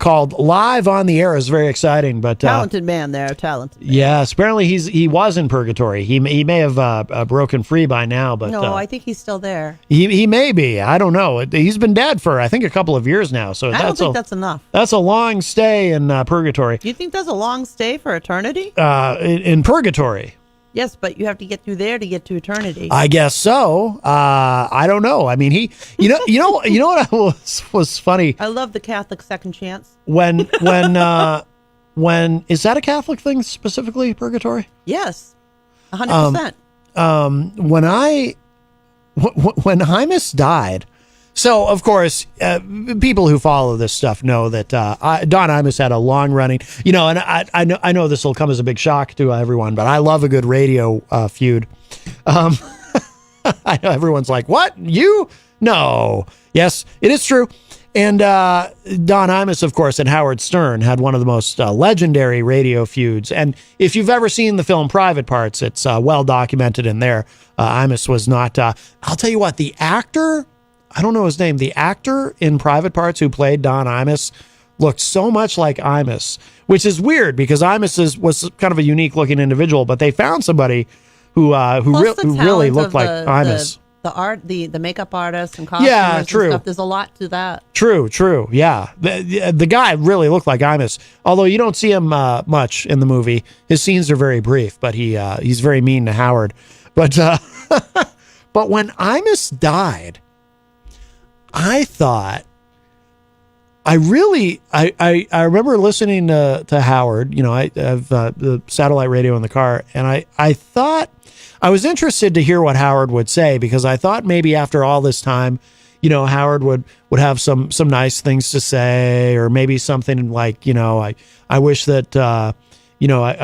called live on the air. It was very exciting. But talented man there, talented. Man. Yes, apparently he was in purgatory. He may have broken free by now, but no, I think he's still there. He may be. I don't know. He's been dead for I think a couple of years now. So I don't think that's enough. That's a long stay in purgatory. Do you think that's a long stay for eternity? In purgatory. Yes, but you have to get through there to get to eternity. I guess so. I don't know. I mean, you know what was funny? I love the Catholic second chance. When is that a Catholic thing specifically? Purgatory? Yes, 100%. When Imus died. So, of course, people who follow this stuff know that Don Imus had a long-running, and I know this will come as a big shock to everyone, but I love a good radio feud. I know everyone's like, what? You? No. Yes, it is true. And Don Imus, of course, and Howard Stern had one of the most legendary radio feuds. And if you've ever seen the film Private Parts, it's well documented in there. Imus was not, I'll tell you what, the actor... I don't know his name. The actor in Private Parts who played Don Imus looked so much like Imus, which is weird because Imus was kind of a unique looking individual, but they found somebody who really looked like Imus. The art, the makeup artists and costumes and stuff. There's a lot to that. True. Yeah. The guy really looked like Imus, although you don't see him much in the movie. His scenes are very brief, but he's very mean to Howard. But but when Imus died, I thought, I remember listening to Howard, I have the satellite radio in the car, and I thought, I was interested to hear what Howard would say, because I thought maybe after all this time, Howard would have some nice things to say, or maybe something like, I wish that, I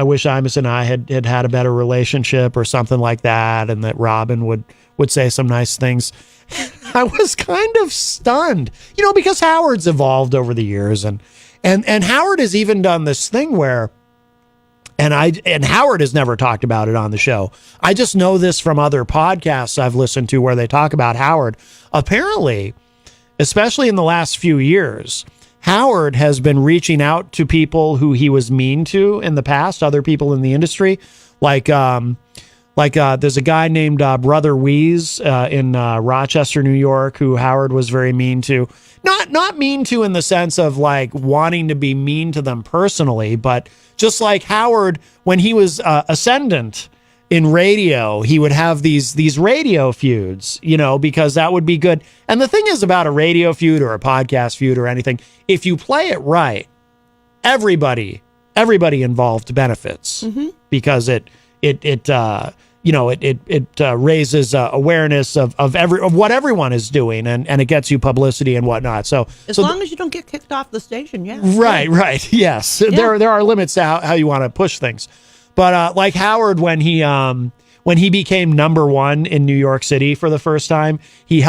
wish Imus and I had a better relationship or something like that, and that Robin would say some nice things. I was kind of stunned, because Howard's evolved over the years, and Howard has even done this thing where, and Howard has never talked about it on the show. I just know this from other podcasts I've listened to where they talk about Howard. Apparently, especially in the last few years, Howard has been reaching out to people who he was mean to in the past, other people in the industry, like there's a guy named Brother Weeze in Rochester, New York, who Howard was very mean to. Not mean to in the sense of like wanting to be mean to them personally, but just like Howard, when he was ascendant in radio, he would have these radio feuds, because that would be good. And the thing is about a radio feud or a podcast feud or anything, if you play it right, everybody involved benefits, because it raises awareness of what everyone is doing, and it gets you publicity and whatnot. So as long as you don't get kicked off the station, yeah. Right. Yes, yeah. There are limits to how you want to push things, but like Howard, when he became number one in New York City for the first time, he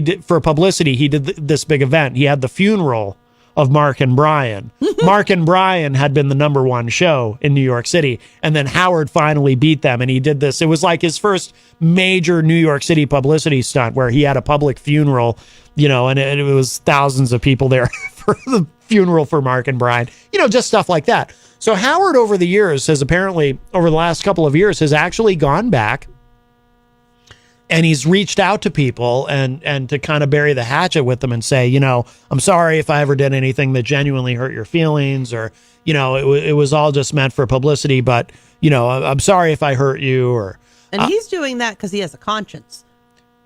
did for publicity. He did this big event. He had the funeral of Mark and Brian. Mark and Brian had been the number one show in New York City, and then Howard finally beat them, and he did this. It was like his first major New York City publicity stunt where he had a public funeral, and it was thousands of people there for the funeral for Mark and Brian, just stuff like that. So Howard over the years has apparently, over the last couple of years, has actually gone back and he's reached out to people and to kind of bury the hatchet with them and say, I'm sorry if I ever did anything that genuinely hurt your feelings, or, it was all just meant for publicity, but, I'm sorry if I hurt you, And he's doing that because he has a conscience.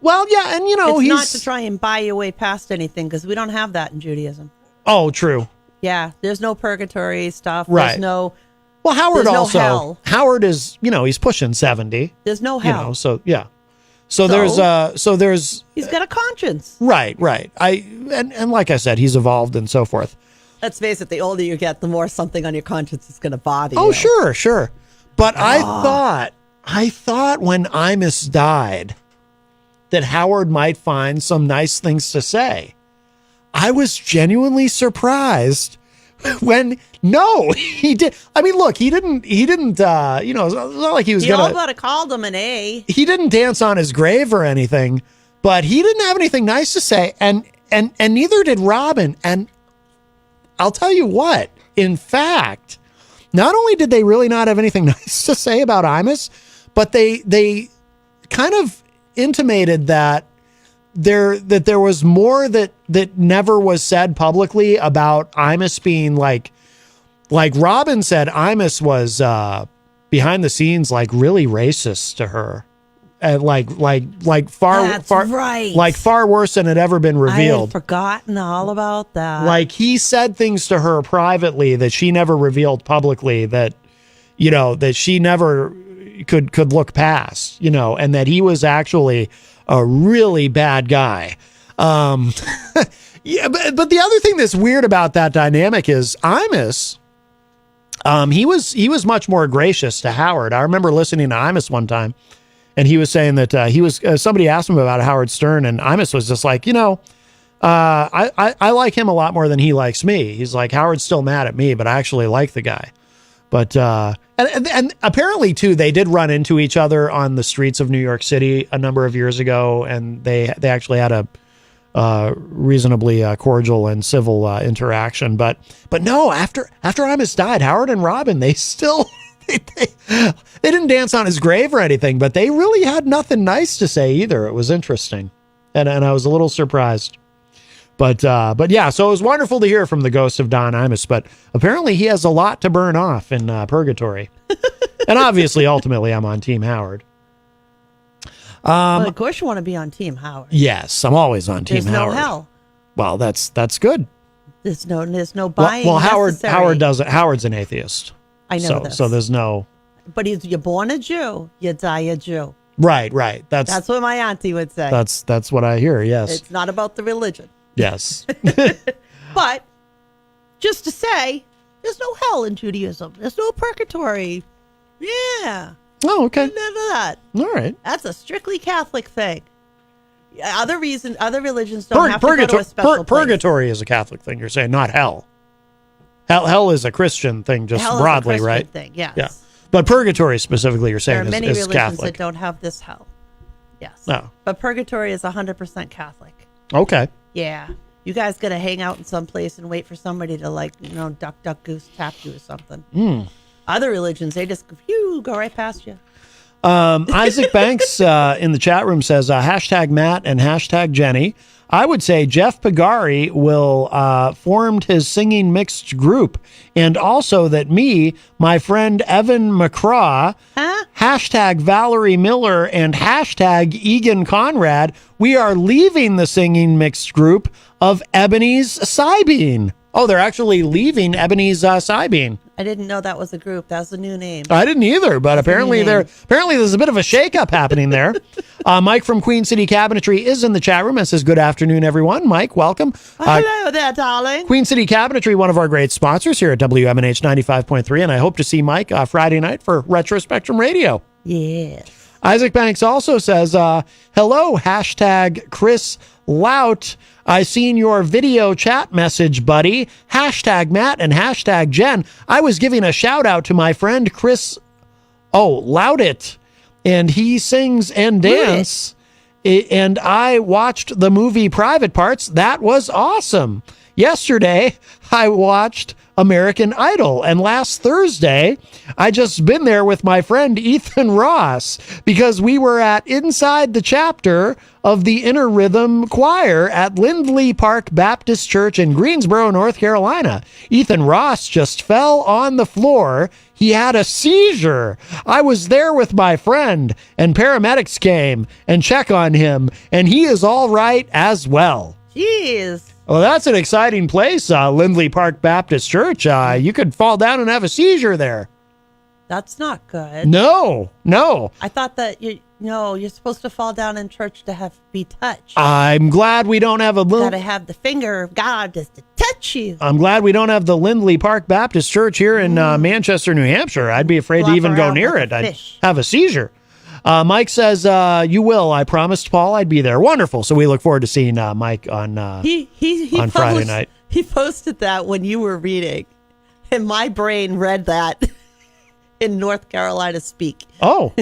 Well, yeah, and, it's he's not to try and buy your way past anything, because we don't have that in Judaism. Oh, true. Yeah, there's no purgatory stuff. Right. There's no... Well, Howard there's also... no hell. Howard is, he's pushing 70. There's no hell. So, yeah. So there's he's got a conscience. Right. And like I said, he's evolved and so forth. Let's face it, the older you get, the more something on your conscience is going to bother you. Oh, sure. But I thought when Imus died that Howard might find some nice things to say. I was genuinely surprised when he did. I mean, look, he didn't, it's not like he was He all going but called him an A. He didn't dance on his grave or anything, but he didn't have anything nice to say, and neither did Robin. And I'll tell you what, in fact, not only did they really not have anything nice to say about Imus, but they kind of intimated that there was more that never was said publicly about Imus being like Robin said Imus was behind the scenes like really racist to her. And like far right. like far worse than had ever been I revealed. had forgotten all about that. Like he said things to her privately that she never revealed publicly, that that she never could look past, and that he was actually a really bad guy. Yeah, but the other thing that's weird about that dynamic is Imus. He was much more gracious to Howard. I remember listening to Imus one time. And he was saying that he was somebody asked him about Howard Stern, and Imus was just like, I like him a lot more than he likes me. He's like, Howard's still mad at me, but I actually like the guy. But and apparently too, they did run into each other on the streets of New York City a number of years ago, and they actually had a reasonably cordial and civil interaction. But no, after Imus died, Howard and Robin, they still. They didn't dance on his grave or anything, but they really had nothing nice to say either. It was interesting, and I was a little surprised. But yeah, so it was wonderful to hear from the ghost of Don Imus. But apparently, he has a lot to burn off in purgatory, and obviously, ultimately, I'm on Team Howard. Well, of course, you want to be on Team Howard. Yes, I'm always on Team There's Howard. no hell. Well, that's good. There's no buying. Well, necessary. Howard doesn't. Howard's an atheist. I know this. So there's no. But you're born a Jew, you die a Jew. Right. That's what my auntie would say. That's what I hear. Yes. It's not about the religion. Yes. But just to say, there's no hell in Judaism. There's no purgatory. Yeah. Oh, okay. None of that. All right. That's a strictly Catholic thing. Other religions don't have to go to a special place. Purgatory is a Catholic thing. You're saying, not hell. Hell is a Christian thing, just hell broadly, is a Christian right? Thing, yes. Yeah. But purgatory specifically, you're saying, there are many is religions Catholic. that don't have this hell. Yes. No. But purgatory is 100% Catholic. Okay. Yeah. You guys got to hang out in some place and wait for somebody to duck, goose, tap you or something. Other religions, they just go right past you. Isaac Banks in the chat room says, hashtag Matt and hashtag Jenny. I would say Jeff Pagari will formed his singing mixed group, and also that my friend Evan McCraw, hashtag Valerie Miller, and hashtag Egan Conrad, we are leaving the singing mixed group of Ebony's Cybean. Oh, they're actually leaving Ebony's Cybean. I didn't know that was a group. That was a new name. I didn't either, but apparently there's a bit of a shakeup happening there. Mike from Queen City Cabinetry is in the chat room and says, good afternoon, everyone. Mike, welcome. Hello there, darling. Queen City Cabinetry, one of our great sponsors here at WMNH 95.3, and I hope to see Mike Friday night for Retro Spectrum Radio. Yes. Isaac Banks also says, hello, hashtag Chris Lout. I seen your video chat message, buddy. Hashtag Matt and hashtag Jen. I was giving a shout out to my friend Chris Loudit, and he sings and dance. And I watched the movie Private Parts. That was awesome. Yesterday, I watched American Idol, and last Thursday, I just been there with my friend Ethan Ross because we were at Inside the Chapter of the Inner Rhythm Choir at Lindley Park Baptist Church in Greensboro, North Carolina. Ethan Ross just fell on the floor. He had a seizure. I was there with my friend, and paramedics came and check on him, and he is all right as well. Jeez. Well, that's an exciting place, Lindley Park Baptist Church. You could fall down and have a seizure there. That's not good. No. I thought that you're supposed to fall down in church to be touched. I'm glad we don't have You gotta have the finger of God just to touch you. I'm glad we don't have the Lindley Park Baptist Church here in Manchester, New Hampshire. I'd be afraid to even go near it. I'd have a seizure. Mike says, you will. I promised Paul I'd be there. Wonderful. So we look forward to seeing Mike on on Friday night. He posted that when you were reading, and my brain read that in North Carolina speak. Oh.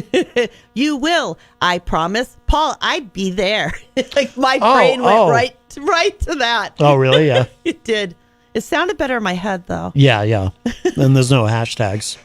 You will. I promise. Paul, I'd be there. Like my brain went right to that. Oh, really? Yeah. It did. It sounded better in my head, though. Yeah. And there's no hashtags.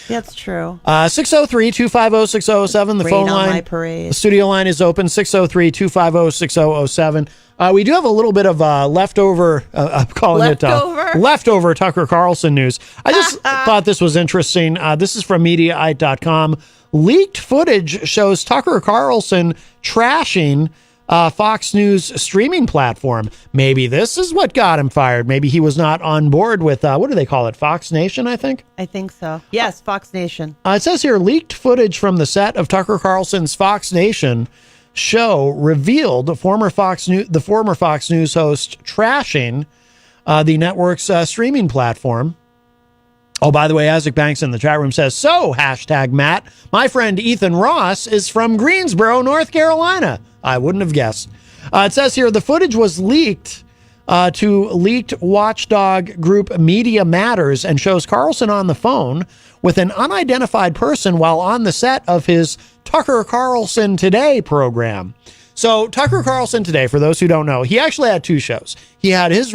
That's true. 603-250-6007. The Rain phone on line. my parade. The studio line is open, 603-250-6007. We do have a little bit of leftover, I'm calling Leftover? it leftover Tucker Carlson news. I just thought this was interesting. This is from Mediaite.com. Leaked footage shows Tucker Carlson trashing Fox News streaming platform. Maybe this is what got him fired. Maybe he was not on board with, what do they call it? Fox Nation, I think? I think so. Yes, Fox Nation. It says here, leaked footage from the set of Tucker Carlson's Fox Nation show revealed the former Fox News host trashing the network's streaming platform. Oh, by the way, Isaac Banks in the chat room says, so, hashtag Matt, my friend Ethan Ross is from Greensboro, North Carolina. I wouldn't have guessed. It says here, the footage was leaked to leaked watchdog group Media Matters and shows Carlson on the phone with an unidentified person while on the set of his Tucker Carlson Today program. So Tucker Carlson Today, for those who don't know, he actually had two shows. He had his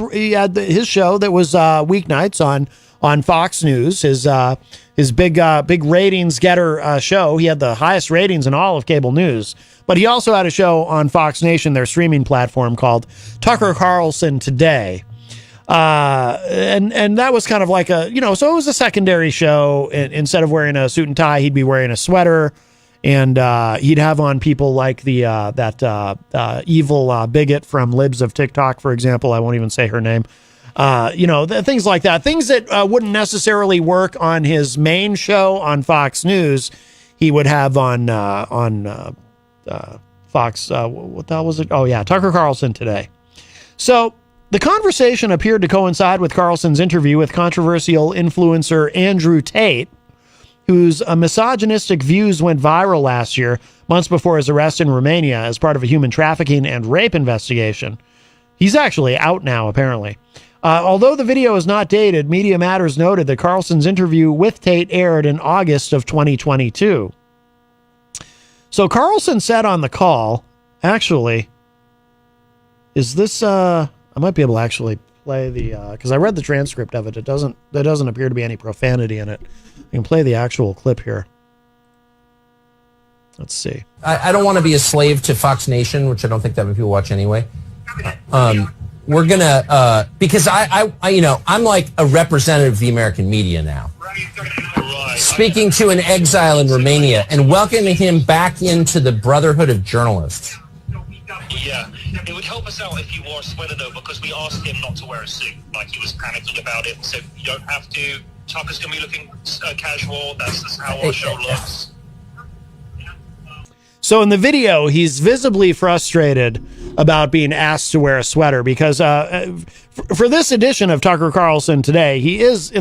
show that was weeknights on Fox News, his big ratings getter show. He had the highest ratings in all of cable news. But he also had a show on Fox Nation, their streaming platform, called Tucker Carlson Today. And that was kind of like so it was a secondary show. Instead of wearing a suit and tie, he'd be wearing a sweater. And he'd have on people like that evil bigot from Libs of TikTok, for example. I won't even say her name. Things like that. Things that wouldn't necessarily work on his main show on Fox News, he would have on Fox. What the hell was it? Oh, yeah, Tucker Carlson Today. So the conversation appeared to coincide with Carlson's interview with controversial influencer Andrew Tate, whose misogynistic views went viral last year, months before his arrest in Romania as part of a human trafficking and rape investigation. He's actually out now, apparently. Although the video is not dated, Media Matters noted that Carlson's interview with Tate aired in August of 2022. So Carlson said on the call, actually, is this, I might be able to actually play the, because I read the transcript of it. There doesn't appear to be any profanity in it. I can play the actual clip here. Let's see. I don't want to be a slave to Fox Nation, which I don't think that many people watch anyway. We're gonna because I'm like a representative of the American media now, speaking to an exile in Romania and welcoming him back into the Brotherhood of Journalists. Yeah, it would help us out if you wore a sweater though, because we asked him not to wear a suit. Like he was panicking about it, so you don't have to. Tucker's gonna be looking casual. That's how our show looks. So in the video, he's visibly frustrated about being asked to wear a sweater because for this edition of Tucker Carlson Today, he is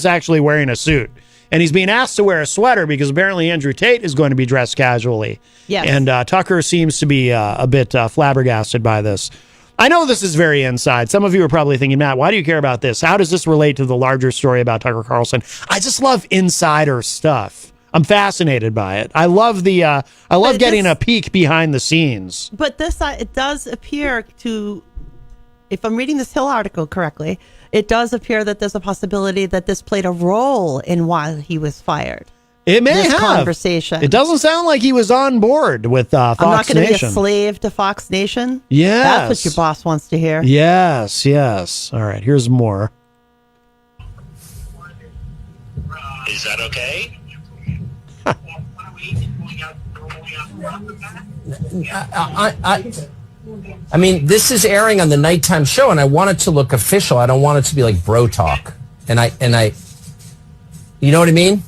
actually wearing a suit. And he's being asked to wear a sweater because apparently Andrew Tate is going to be dressed casually. Yes. And Tucker seems to be a bit flabbergasted by this. I know this is very inside. Some of you are probably thinking, Matt, why do you care about this? How does this relate to the larger story about Tucker Carlson? I just love insider stuff. I'm fascinated by it. I love getting a peek behind the scenes. But this, it does appear to, if I'm reading this Hill article correctly, it does appear that there's a possibility that this played a role in why he was fired. It may this have. Conversation. It doesn't sound like he was on board with Fox Nation. I'm not going to be a slave to Fox Nation. Yes. That's what your boss wants to hear. Yes. All right, here's more. Is that okay? I mean, this is airing on the nighttime show, and I want it to look official. I don't want it to be like bro talk. And I, you know what I mean?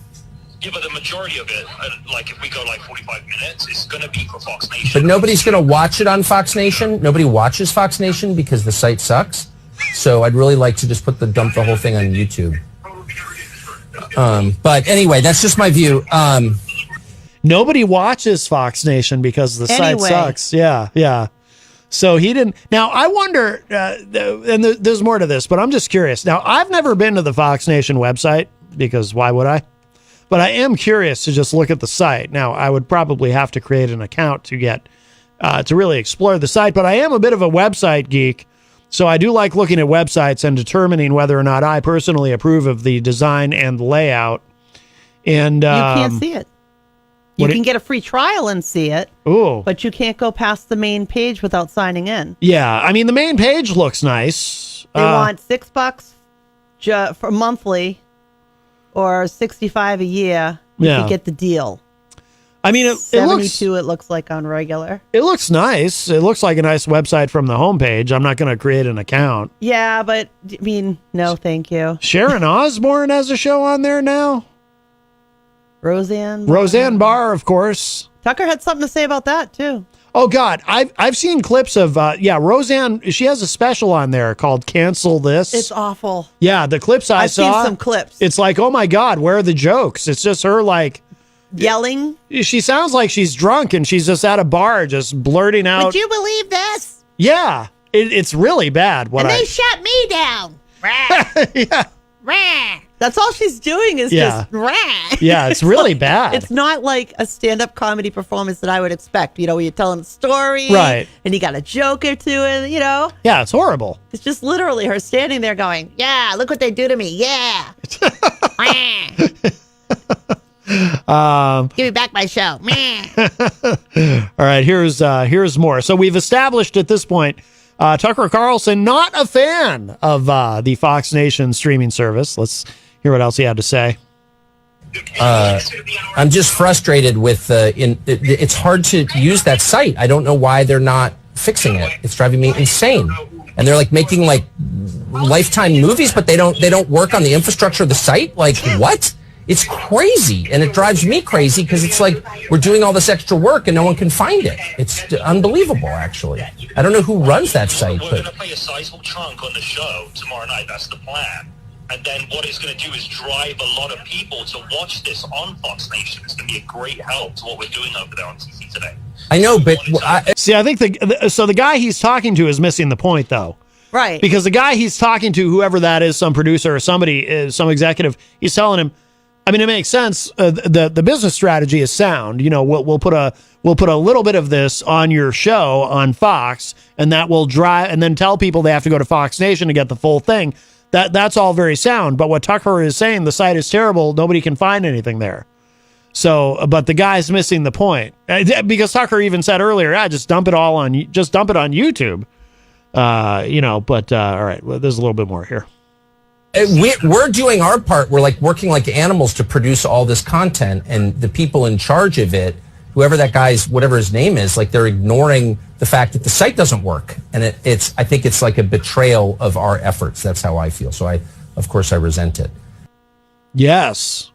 Yeah, but the majority of it, like if we go like 45 minutes, it's going to be for Fox Nation. But nobody's going to watch it on Fox Nation. Nobody watches Fox Nation because the site sucks. So I'd really like to just dump the whole thing on YouTube. But anyway, that's just my view. Nobody watches Fox Nation because the site sucks. Yeah. So he didn't. Now, I wonder, and there's more to this, but I'm just curious. Now, I've never been to the Fox Nation website because why would I? But I am curious to just look at the site. Now, I would probably have to create an account to get to really explore the site, but I am a bit of a website geek. So I do like looking at websites and determining whether or not I personally approve of the design and the layout. And you can't see it. You what can get a free trial and see it. Ooh. But you can't go past the main page without signing in. Yeah, I mean, the main page looks nice. They want $6 for monthly or $65 a year. You Yeah. can get the deal. I mean, it 72 it looks like on regular. It looks nice. It looks like a nice website from the homepage. I'm not going to create an account. Yeah, but I mean, no, thank you. Sharon Osbourne has a show on there now. Roseanne Barr, of course. Tucker had something to say about that too. Oh God, I've seen clips of Roseanne. She has a special on there called "Cancel This." It's awful. Yeah, the clips I've saw. seen some clips. It's like, oh my God, where are the jokes? It's just her like yelling. She sounds like she's drunk and she's just at a bar, just blurting out. Would you believe this? Yeah, it's really bad. They shut me down. Yeah. That's all she's doing is just Yeah, it's really bad. It's not like a stand-up comedy performance that I would expect. You know, where you're telling a story, right? And you got a joke or two, and you know. Yeah, it's horrible. It's just literally her standing there going, "Yeah, look what they do to me. Yeah, give me back my show." All right, here's more. So we've established at this point. Tucker Carlson, not a fan of the Fox Nation streaming service. Let's hear what else he had to say. I'm just frustrated with it's hard to use that site. I don't know why they're not fixing it. It's driving me insane. And they're like making like Lifetime movies, but they don't work on the infrastructure of the site. Like what? It's crazy, and it drives me crazy because it's like we're doing all this extra work and no one can find it. It's unbelievable, actually. I don't know who runs that site, We're but going to play a sizable chunk on the show tomorrow night. That's the plan. And then what it's going to do is drive a lot of people to watch this on Fox Nation. It's going to be a great help to what we're doing over there on TV today. I know, but I think the guy he's talking to is missing the point, though. Right. Because the guy he's talking to, whoever that is, some producer or somebody, some executive, he's telling him. I mean, it makes sense. The business strategy is sound. You know, we'll put a little bit of this on your show on Fox, and that will drive, and then tell people they have to go to Fox Nation to get the full thing. That's all very sound. But what Tucker is saying, the site is terrible. Nobody can find anything there. So, but the guy's missing the point because Tucker even said earlier, just dump it on YouTube. You know, but all right, well, there's a little bit more here. we're doing our part. We're like working like animals to produce all this content, and the people in charge of it, whoever that guy's, whatever his name is, like they're ignoring the fact that the site doesn't work. And I think it's like a betrayal of our efforts. That's how I feel. So of course I resent it. Yes.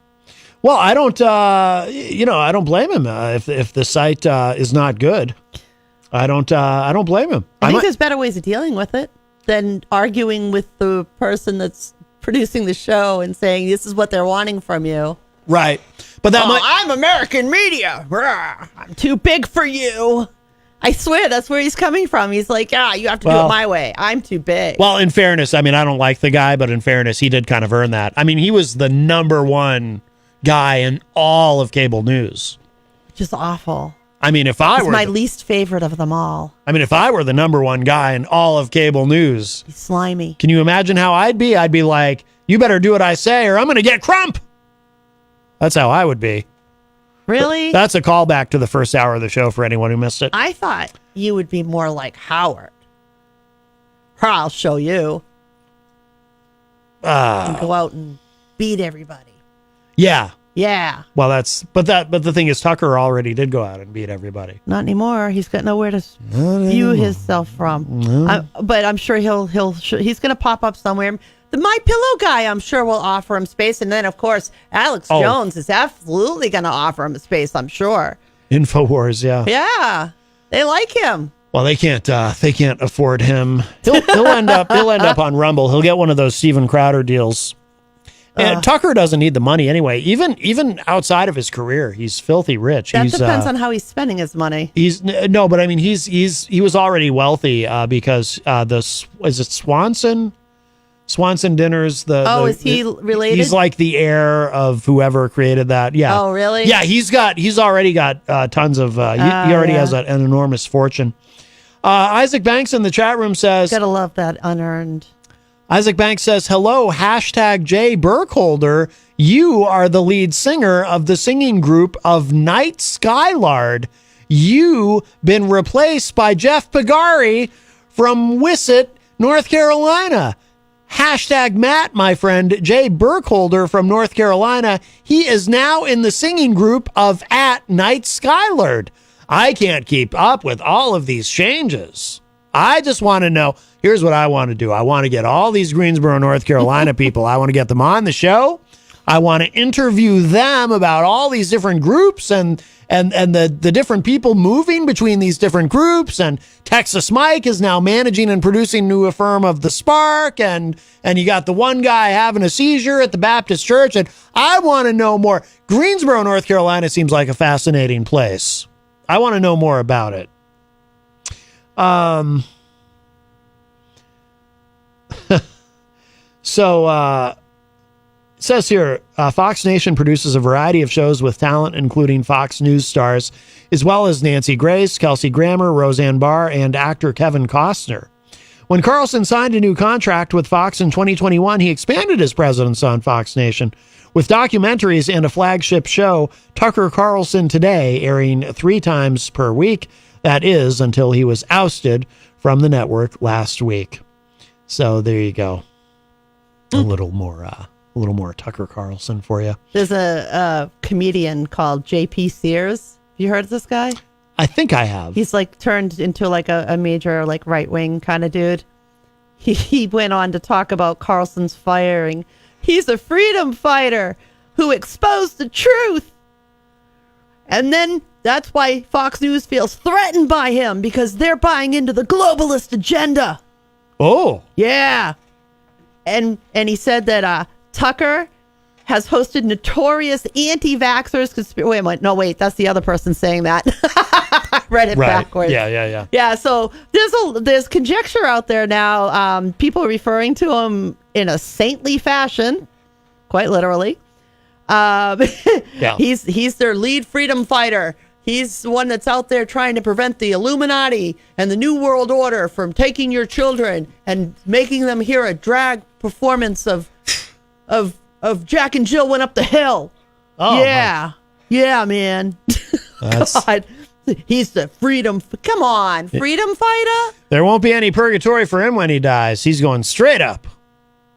Well, I don't, I don't blame him if the site is not good. I don't blame him. I think there's better ways of dealing with it than arguing with the person that's producing the show and saying this is what they're wanting from you. Right. But I'm American media. I'm too big for you. I swear that's where he's coming from. He's like, you have to do it my way. I'm too big. Well, in fairness, I mean, I don't like the guy, but in fairness, he did kind of earn that. I mean, he was the number one guy in all of cable news. Just awful. I mean, if I were my least favorite of them all. I mean, if I were the number one guy in all of cable news, he's slimy. Can you imagine how I'd be? I'd be like, you better do what I say or I'm going to get crump. That's how I would be. Really? That's a callback to the first hour of the show for anyone who missed it. I thought you would be more like Howard. I'll show you. And go out and beat everybody. Yeah. Yeah. Well, but the thing is, Tucker already did go out and beat everybody. Not anymore. He's got nowhere to view himself from. But I'm sure he's going to pop up somewhere. The My Pillow guy, I'm sure, will offer him space, and then of course Alex Jones is absolutely going to offer him space. I'm sure. Infowars, yeah. Yeah, they like him. Well, they can't afford him. He'll end up on Rumble. He'll get one of those Steven Crowder deals. And Tucker doesn't need the money anyway. Even outside of his career, he's filthy rich. That depends on how he's spending his money. But I mean, he was already wealthy because is it Swanson? Swanson Dinner's is he related? He's like the heir of whoever created that. Yeah. Oh, really? Yeah, he's already got tons of. He already has an enormous fortune. Isaac Banks in the chat room says, "Gotta love that unearned." Isaac Banks says, "Hello, hashtag Jay Burkholder. You are the lead singer of the singing group of Night Skylard. You been replaced by Jeff Pagari from Wisset, North Carolina." Hashtag Matt, my friend, Jay Burkholder from North Carolina. He is now in the singing group of at Night Skylard. I can't keep up with all of these changes. I just want to know. Here's what I want to do. I want to get all these Greensboro, North Carolina people. I want to get them on the show. I want to interview them about all these different groups and the different people moving between these different groups. And Texas Mike is now managing and producing New Affirm of the Spark. And you got the one guy having a seizure at the Baptist Church. And I want to know more. Greensboro, North Carolina seems like a fascinating place. I want to know more about it. It says here, Fox Nation produces a variety of shows with talent, including Fox News stars, as well as Nancy Grace, Kelsey Grammer, Roseanne Barr, and actor Kevin Costner. When Carlson signed a new contract with Fox in 2021, he expanded his presence on Fox Nation with documentaries and a flagship show, Tucker Carlson Today, airing 3 times per week. That is, until he was ousted from the network last week. So there you go. A little more Tucker Carlson for you. There's a comedian called J.P. Sears. Have you heard of this guy? I think I have. He's like turned into like a major like right wing kind of dude. He went on to talk about Carlson's firing. He's a freedom fighter who exposed the truth. And then that's why Fox News feels threatened by him, because they're buying into the globalist agenda. Oh. Yeah. And he said that Tucker has hosted notorious anti-vaxxers. Wait, that's the other person saying that. I read it backwards. Yeah. Yeah, so there's conjecture out there now. People are referring to him in a saintly fashion, quite literally. He's their lead freedom fighter. He's the one that's out there trying to prevent the Illuminati and the New World Order from taking your children and making them hear a drag performance of Jack and Jill Went Up the Hill. Oh, yeah. Yeah, man. God. He's the freedom. Come on, freedom fighter. There won't be any purgatory for him when he dies. He's going straight up.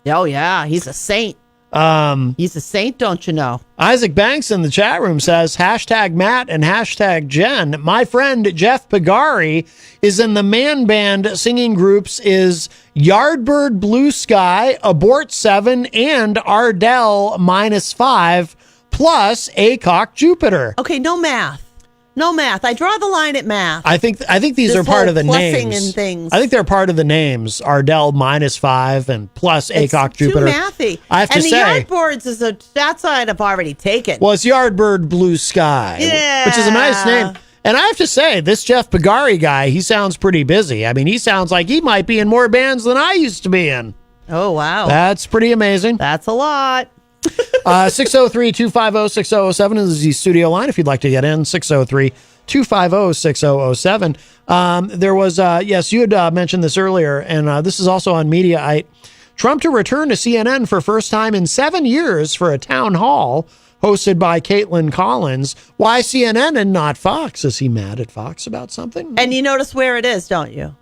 Oh, yeah. He's a saint. He's a saint, don't you know? Isaac Banks in the chat room says, hashtag Matt and hashtag Jen. My friend Jeff Pagari is in the man band singing groups is Yardbird Blue Sky, Abort 7, and Ardell -5, plus ACOC Jupiter. Okay, no math. I draw the line at math. I think these are part of the names. And things. I think they're part of the names. Ardell -5 and plus ACOC Jupiter. Too mathy. I have to say, and the Yardbirds that's side I've already taken. Well, it's Yardbird Blue Sky, which is a nice name. And I have to say, this Jeff Pagari guy, he sounds pretty busy. I mean, he sounds like he might be in more bands than I used to be in. Oh, wow. That's pretty amazing. That's a lot. 603-250-6007 is the studio line if you'd like to get in. 603-250-6007. There was, yes, you had mentioned this earlier, and this is also on Mediaite. Trump to return to CNN for first time in 7 years for a town hall hosted by Caitlin Collins. Why CNN and not Fox? Is he mad at Fox about something? And you notice where it is, don't you?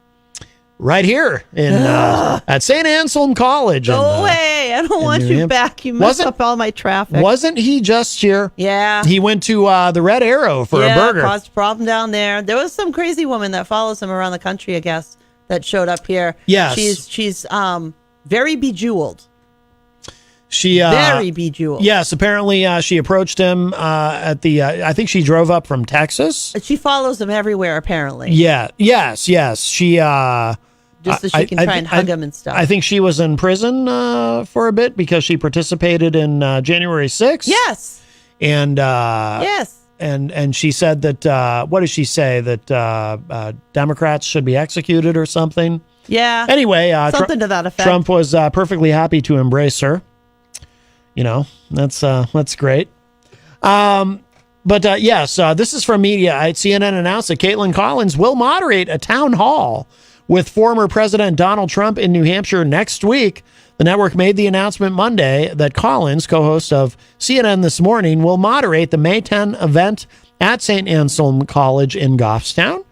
Right here in at St. Anselm College. Go away. I don't want you back. You messed up all my traffic. Wasn't he just here? Yeah. He went to the Red Arrow for a burger. Yeah, caused a problem down there. There was some crazy woman that follows him around the country, I guess, that showed up here. Yes. She's very bejeweled. She very bejeweled. Yes, apparently she approached him at the. I think she drove up from Texas. She follows him everywhere, apparently. Yeah. Yes. She. Just so she can try and hug him and stuff. I think she was in prison for a bit because she participated in January 6th. Yes. And yes. and she said that what did she say, that Democrats should be executed or something? Yeah. Anyway, something to that effect. Trump was perfectly happy to embrace her. You know, that's great. But yes, this is from media. CNN announced that Caitlin Collins will moderate a town hall with former President Donald Trump in New Hampshire next week. The network made the announcement Monday that Collins, co-host of CNN This Morning, will moderate the May 10 event at St. Anselm College in Goffstown.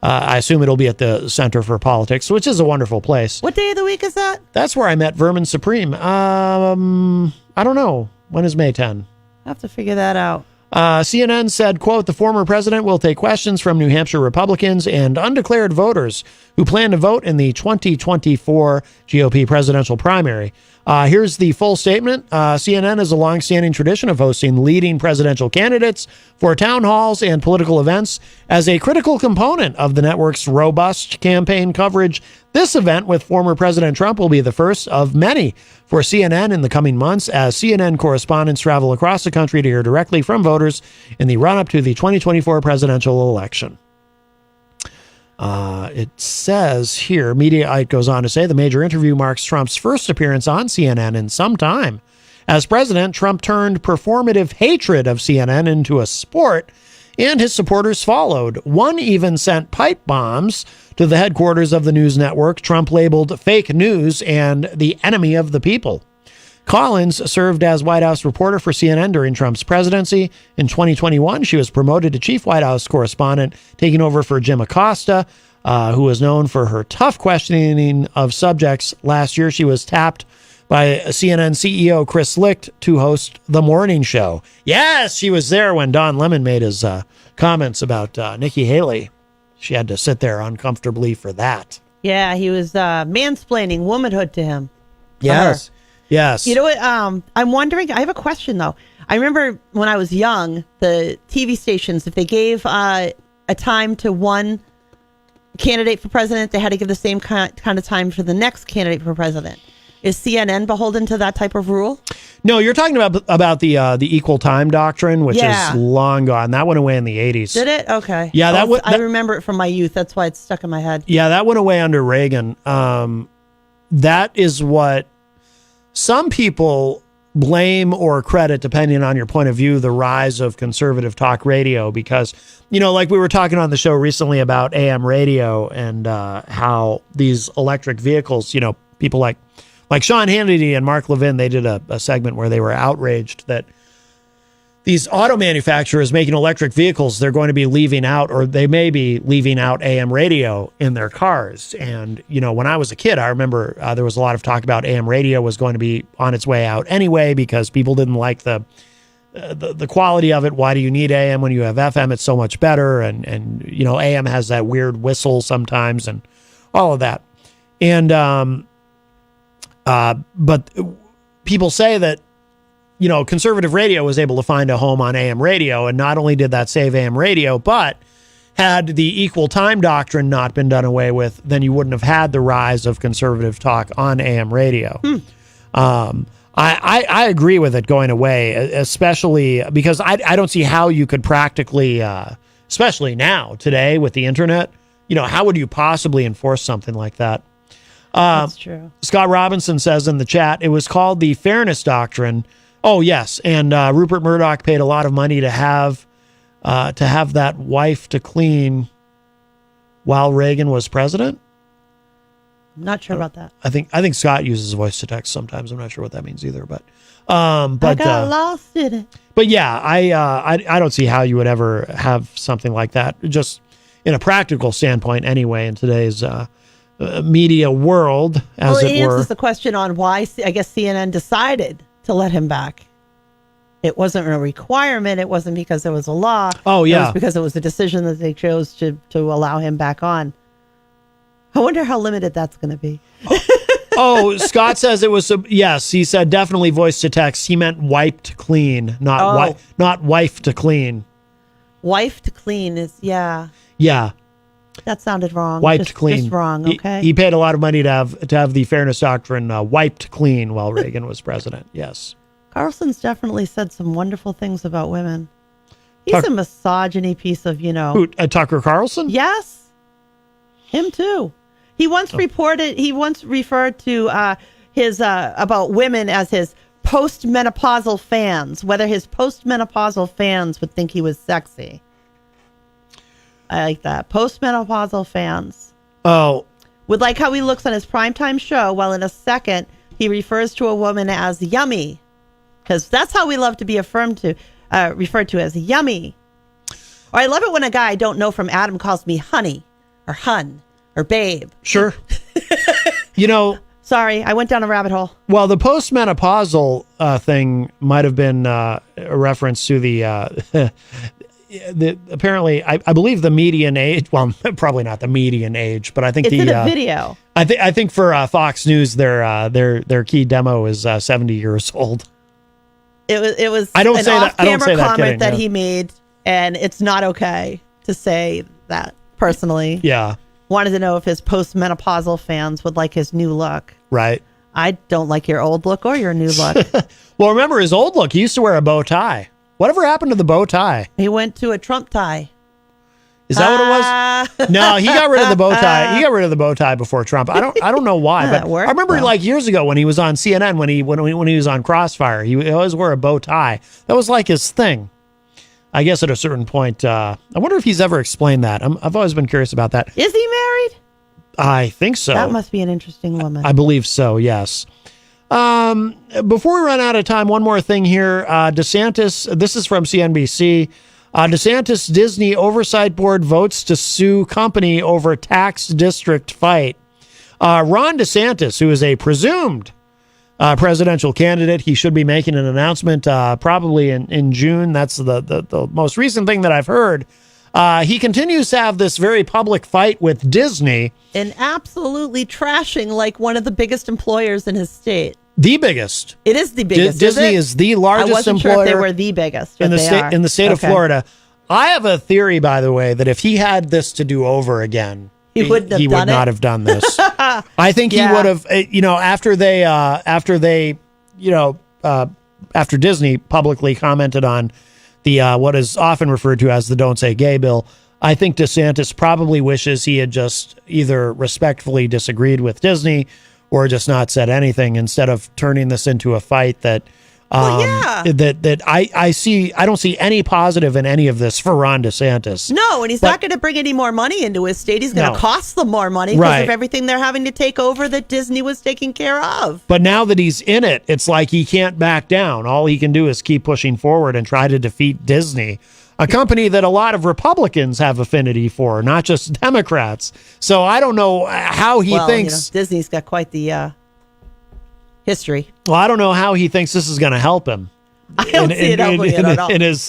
I assume it'll be at the Center for Politics, which is a wonderful place. What day of the week is that? That's where I met Vermin Supreme. I don't know. When is May 10? I have to figure that out. CNN said, quote, the former president will take questions from New Hampshire Republicans and undeclared voters who plan to vote in the 2024 GOP presidential primary. Here's the full statement. CNN has a longstanding tradition of hosting leading presidential candidates for town halls and political events as a critical component of the network's robust campaign coverage. This event with former President Trump will be the first of many for CNN in the coming months as CNN correspondents travel across the country to hear directly from voters in the run-up to the 2024 presidential election. It says here, Mediaite goes on to say, the major interview marks Trump's first appearance on CNN in some time. As president, Trump turned performative hatred of CNN into a sport, and his supporters followed. One even sent pipe bombs to the headquarters of the news network Trump labeled fake news and the enemy of the people. Collins served as White House reporter for CNN during Trump's presidency. In 2021, she was promoted to chief White House correspondent, taking over for Jim Acosta, who was known for her tough questioning of subjects. Last year, she was tapped by CNN CEO Chris Licht to host The Morning Show. Yes, she was there when Don Lemon made his comments about Nikki Haley. She had to sit there uncomfortably for that. Yeah, he was mansplaining womanhood to him. Yes. Yes. You know what? I'm wondering. I have a question, though. I remember when I was young, the TV stations, if they gave a time to one candidate for president, they had to give the same kind of time for the next candidate for president. Is CNN beholden to that type of rule? No, you're talking about the equal time doctrine, which is long gone. That went away in the 80s. Did it? Okay. Yeah, I remember it from my youth. That's why it's stuck in my head. Yeah, that went away under Reagan. That is what some people blame or credit, depending on your point of view, the rise of conservative talk radio, because, you know, like we were talking on the show recently about AM radio and how these electric vehicles, you know, people like Sean Hannity and Mark Levin, they did a segment where they were outraged that these auto manufacturers making electric vehicles, they're going to be leaving out, or they may be leaving out AM radio in their cars. And, you know, when I was a kid, I remember there was a lot of talk about AM radio was going to be on its way out anyway, because people didn't like the quality of it. Why do you need AM when you have FM? It's so much better. And you know, AM has that weird whistle sometimes and all of that. And, but people say that, you know, conservative radio was able to find a home on AM radio, and not only did that save AM radio, but had the equal time doctrine not been done away with, then you wouldn't have had the rise of conservative talk on AM radio. I agree with it going away, especially because I don't see how you could practically, especially now, today with the internet, you know, how would you possibly enforce something like that? That's true. Scott Robinson says in the chat, it was called the Fairness Doctrine. Oh, yes. And Rupert Murdoch paid a lot of money to have that wife to clean while Reagan was president. I'm not sure about that. I think Scott uses voice to text sometimes. I'm not sure what that means either, but I got lost in it. But yeah, I don't see how you would ever have something like that, just in a practical standpoint anyway, in today's media world, as it were. Well, it answers the question on why I guess CNN decided to let him back. It wasn't a requirement. It wasn't because there was a law. Oh, yeah. It was because it was a decision that they chose to allow him back on. I wonder how limited that's going to be. Oh, Scott says it was, yes, he said definitely voice to text. He meant wiped clean, not wife to clean. Wife to clean is, yeah. Yeah. That sounded wrong. Wiped clean. Just wrong, okay. He paid a lot of money to have the Fairness Doctrine wiped clean while Reagan was president. Yes. Carlson's definitely said some wonderful things about women. He's a misogyny piece of, Who, Tucker Carlson? Yes. Him too. He once referred to his about women as his postmenopausal fans, whether his postmenopausal fans would think he was sexy. I like that. Postmenopausal fans. Oh. Would like how he looks on his primetime show, while in a second he refers to a woman as yummy. Because that's how we love to be referred to as yummy. Or I love it when a guy I don't know from Adam calls me honey or hun or babe. Sure. Sorry, I went down a rabbit hole. Well, the postmenopausal thing might have been a reference to the apparently, I believe the median age. Well, probably not the median age, but I think it's in a video. I think for Fox News, their key demo is 70 years old. It was. I don't an say that. I don't off-camera say that comment kidding, that yeah. he made, and it's not okay to say that personally. Yeah. Wanted to know if his postmenopausal fans would like his new look. Right. I don't like your old look or your new look. Well, remember his old look? He used to wear a bow tie. Whatever happened to the bow tie? He went to a Trump tie. Is that what it was? No, he got rid of the bow tie. He got rid of the bow tie before Trump. I don't know why, but I remember like years ago when he was on CNN, when he was on Crossfire, he always wore a bow tie. That was like his thing. I guess at a certain point, I wonder if he's ever explained that. I've always been curious about that. Is he married? I think so. That must be an interesting woman. I believe so, yes. Before we run out of time, one more thing here. DeSantis, this is from CNBC. DeSantis Disney Oversight Board votes to sue company over tax district fight. Ron DeSantis, who is a presumed presidential candidate, he should be making an announcement probably in June. That's the most recent thing that I've heard. He continues to have this very public fight with Disney. And absolutely trashing like one of the biggest employers in his state. The biggest. It is the biggest. Disney is the largest I wasn't employer sure if they were the biggest in the state of Florida. I have a theory, by the way, that if he had this to do over again, he would not have done this. I think he would have. After Disney publicly commented on the what is often referred to as the "Don't Say Gay" bill, I think DeSantis probably wishes he had just either respectfully disagreed with Disney or just not said anything instead of turning this into a fight that that I don't see any positive in any of this for Ron DeSantis. No, and he's not going to bring any more money into his state. He's going to cost them more money because of everything they're having to take over that Disney was taking care of. But now that he's in it, it's like he can't back down. All he can do is keep pushing forward and try to defeat Disney, a company that a lot of Republicans have affinity for, not just Democrats. So I don't know how he thinks. Disney's got quite the history. Well, I don't know how he thinks this is going to help him. I don't see it helping him at all. In his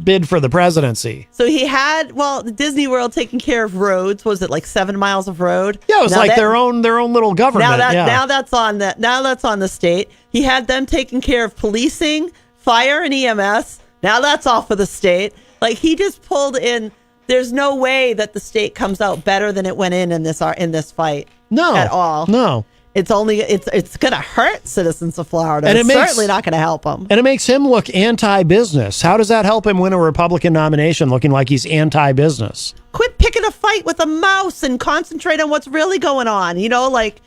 bid for the presidency. So he had, Disney World taking care of roads. Was it like 7 miles of road? Yeah, it was their own little government. Now that's on the state. He had them taking care of policing, fire, and EMS. Now that's all for the state. Like he just pulled in. There's no way that the state comes out better than it went in this fight. No, at all. No. It's going to hurt citizens of Florida. And it's certainly not going to help them. And it makes him look anti-business. How does that help him win a Republican nomination looking like he's anti-business? Quit picking a fight with a mouse and concentrate on what's really going on. Like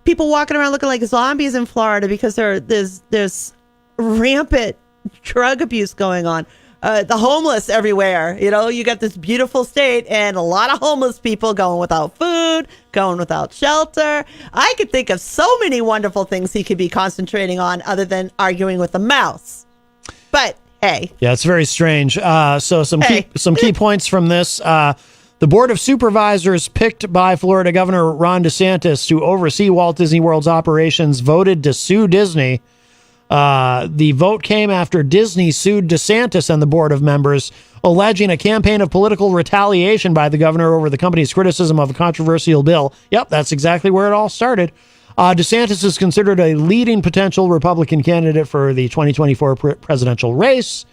people walking around looking like zombies in Florida because there's rampant drug abuse going on. The homeless everywhere. You got this beautiful state and a lot of homeless people going without food, going without shelter. I could think of so many wonderful things he could be concentrating on other than arguing with a mouse. But hey. Yeah, it's very strange. So some key points from this. The Board of Supervisors picked by Florida Governor Ron DeSantis to oversee Walt Disney World's operations voted to sue Disney. The vote came after Disney sued DeSantis and the board of members, alleging a campaign of political retaliation by the governor over the company's criticism of a controversial bill. Yep, that's exactly where it all started. DeSantis is considered a leading potential Republican candidate for the 2024 presidential race.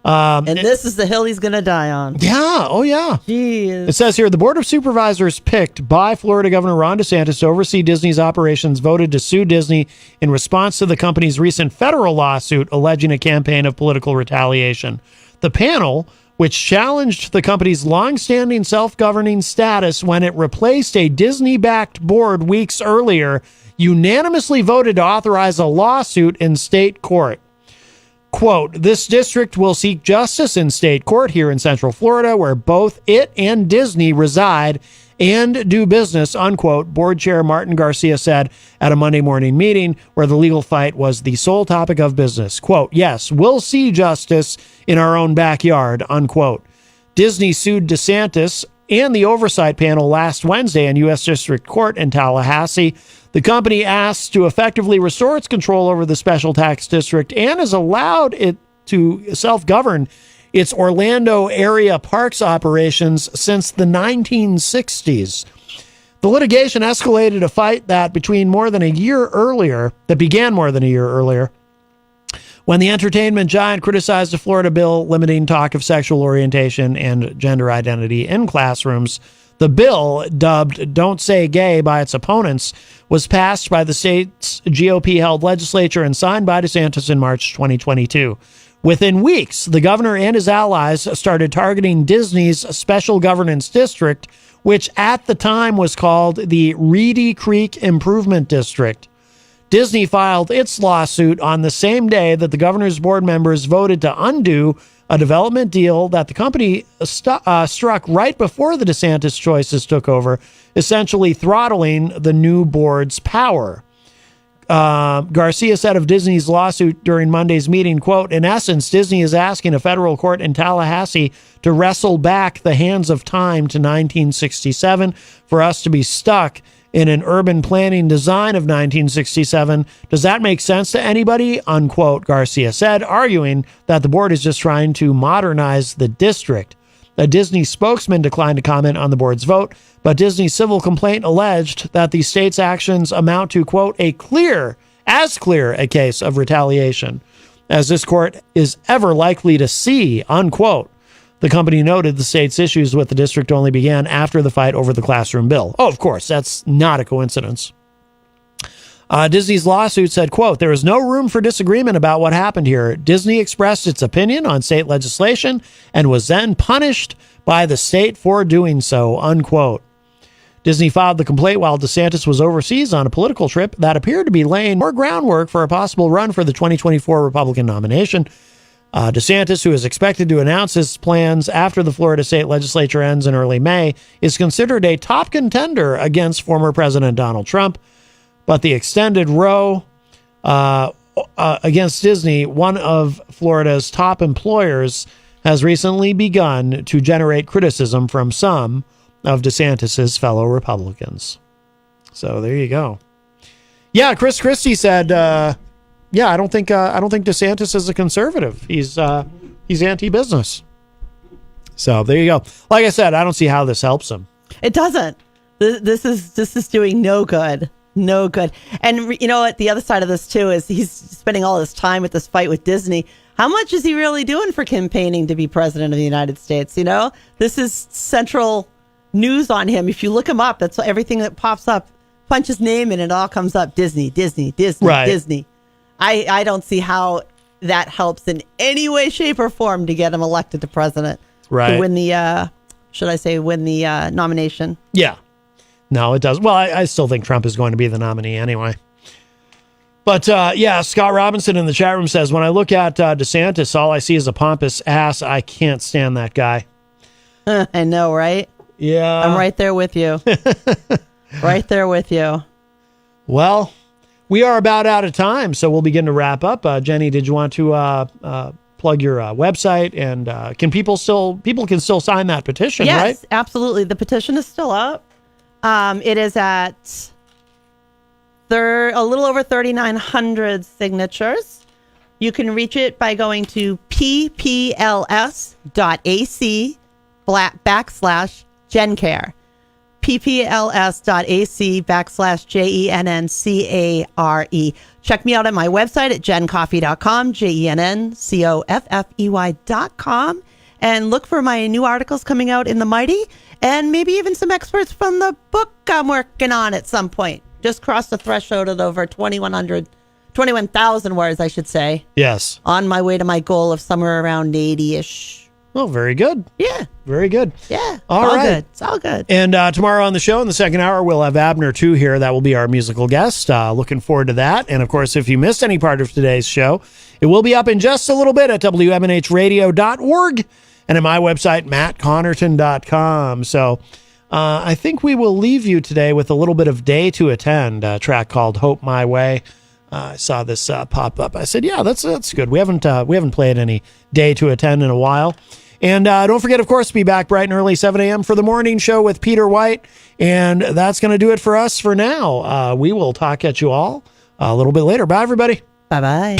And this is the hill he's going to die on. Yeah. Oh, yeah. Jeez. It says here, the Board of Supervisors picked by Florida Governor Ron DeSantis to oversee Disney's operations voted to sue Disney in response to the company's recent federal lawsuit alleging a campaign of political retaliation. The panel, which challenged the company's longstanding self-governing status when it replaced a Disney-backed board weeks earlier, unanimously voted to authorize a lawsuit in state court. Quote, this district will seek justice in state court here in Central Florida, where both it and Disney reside and do business, unquote, board chair Martin Garcia said at a Monday morning meeting where the legal fight was the sole topic of business. Quote, yes, we'll see justice in our own backyard, unquote. Disney sued DeSantis and the oversight panel last Wednesday in U.S. District Court in Tallahassee. The company asked to effectively restore its control over the special tax district and has allowed it to self-govern its Orlando area parks operations since the 1960s. The litigation escalated a fight that began more than a year earlier, when the entertainment giant criticized a Florida bill limiting talk of sexual orientation and gender identity in classrooms. The bill, dubbed Don't Say Gay by its opponents, was passed by the state's GOP-held legislature and signed by DeSantis in March 2022. Within weeks, the governor and his allies started targeting Disney's Special Governance District, which at the time was called the Reedy Creek Improvement District. Disney filed its lawsuit on the same day that the governor's board members voted to undo a development deal that the company struck right before the DeSantis choices took over, essentially throttling the new board's power. Garcia said of Disney's lawsuit during Monday's meeting, quote, in essence, Disney is asking a federal court in Tallahassee to wrestle back the hands of time to 1967 for us to be stuck in an urban planning design of 1967. Does that make sense to anybody? Unquote, Garcia said, arguing that the board is just trying to modernize the district. A Disney spokesman declined to comment on the board's vote, but Disney's civil complaint alleged that the state's actions amount to, quote, as clear a case of retaliation as this court is ever likely to see, unquote. The company noted the state's issues with the district only began after the fight over the classroom bill. Oh, of course, that's not a coincidence. Disney's lawsuit said, quote, there is no room for disagreement about what happened here. Disney expressed its opinion on state legislation and was then punished by the state for doing so, unquote. Disney filed the complaint while DeSantis was overseas on a political trip that appeared to be laying more groundwork for a possible run for the 2024 Republican nomination. DeSantis, who is expected to announce his plans after the Florida state legislature ends in early May, is considered a top contender against former President Donald Trump. But the extended row against Disney, one of Florida's top employers, has recently begun to generate criticism from some of DeSantis's fellow Republicans. So there you go. Yeah, Chris Christie said, I don't think DeSantis is a conservative. He's anti-business. So there you go. Like I said, I don't see how this helps him. It doesn't. This is doing no good. No good. And you know what? The other side of this too is he's spending all his time with this fight with Disney. How much is he really doing for campaigning to be president of the United States? You know, this is central news on him. If you look him up, that's everything that pops up. Punch his name in, it all comes up. Disney. Right. Disney. I don't see how that helps in any way, shape, or form to get him elected to president. Right. To win the nomination. Yeah. No, it does. Well, I still think Trump is going to be the nominee anyway. But Scott Robinson in the chat room says, when I look at DeSantis, all I see is a pompous ass. I can't stand that guy. I know, right? Yeah. I'm right there with you. Right there with you. Well, we are about out of time, so we'll begin to wrap up. Jenny, did you want to plug your website? And people can still sign that petition, yes, right? Yes, absolutely. The petition is still up. It is at a little over 3,900 signatures. You can reach it by going to ppls.ac/GenCare. ppls.ac/JENNCARE. Check me out at my website at jencoffey.com, JENNCOFFEY.com, and look for my new articles coming out in the Mighty, and maybe even some experts from the book I'm working on at some point. Just crossed the threshold of over 21,000 words, I should say. Yes. On my way to my goal of somewhere around 80-ish. Oh, very good. Yeah. Very good. Yeah. All right. Good. It's all good. And tomorrow on the show in the second hour, we'll have Abner 2 here. That will be our musical guest. Looking forward to that. And of course, if you missed any part of today's show, it will be up in just a little bit at WMNHradio.org and at my website, mattconnerton.com. So I think we will leave you today with a little bit of Day to Attend, a track called Hope My Way. I saw this pop up. I said, yeah, that's good. We haven't played any Day to Attend in a while. And don't forget, of course, to be back bright and early, 7 a.m. for the morning show with Peter White. And that's going to do it for us for now. We will talk at you all a little bit later. Bye, everybody. Bye-bye.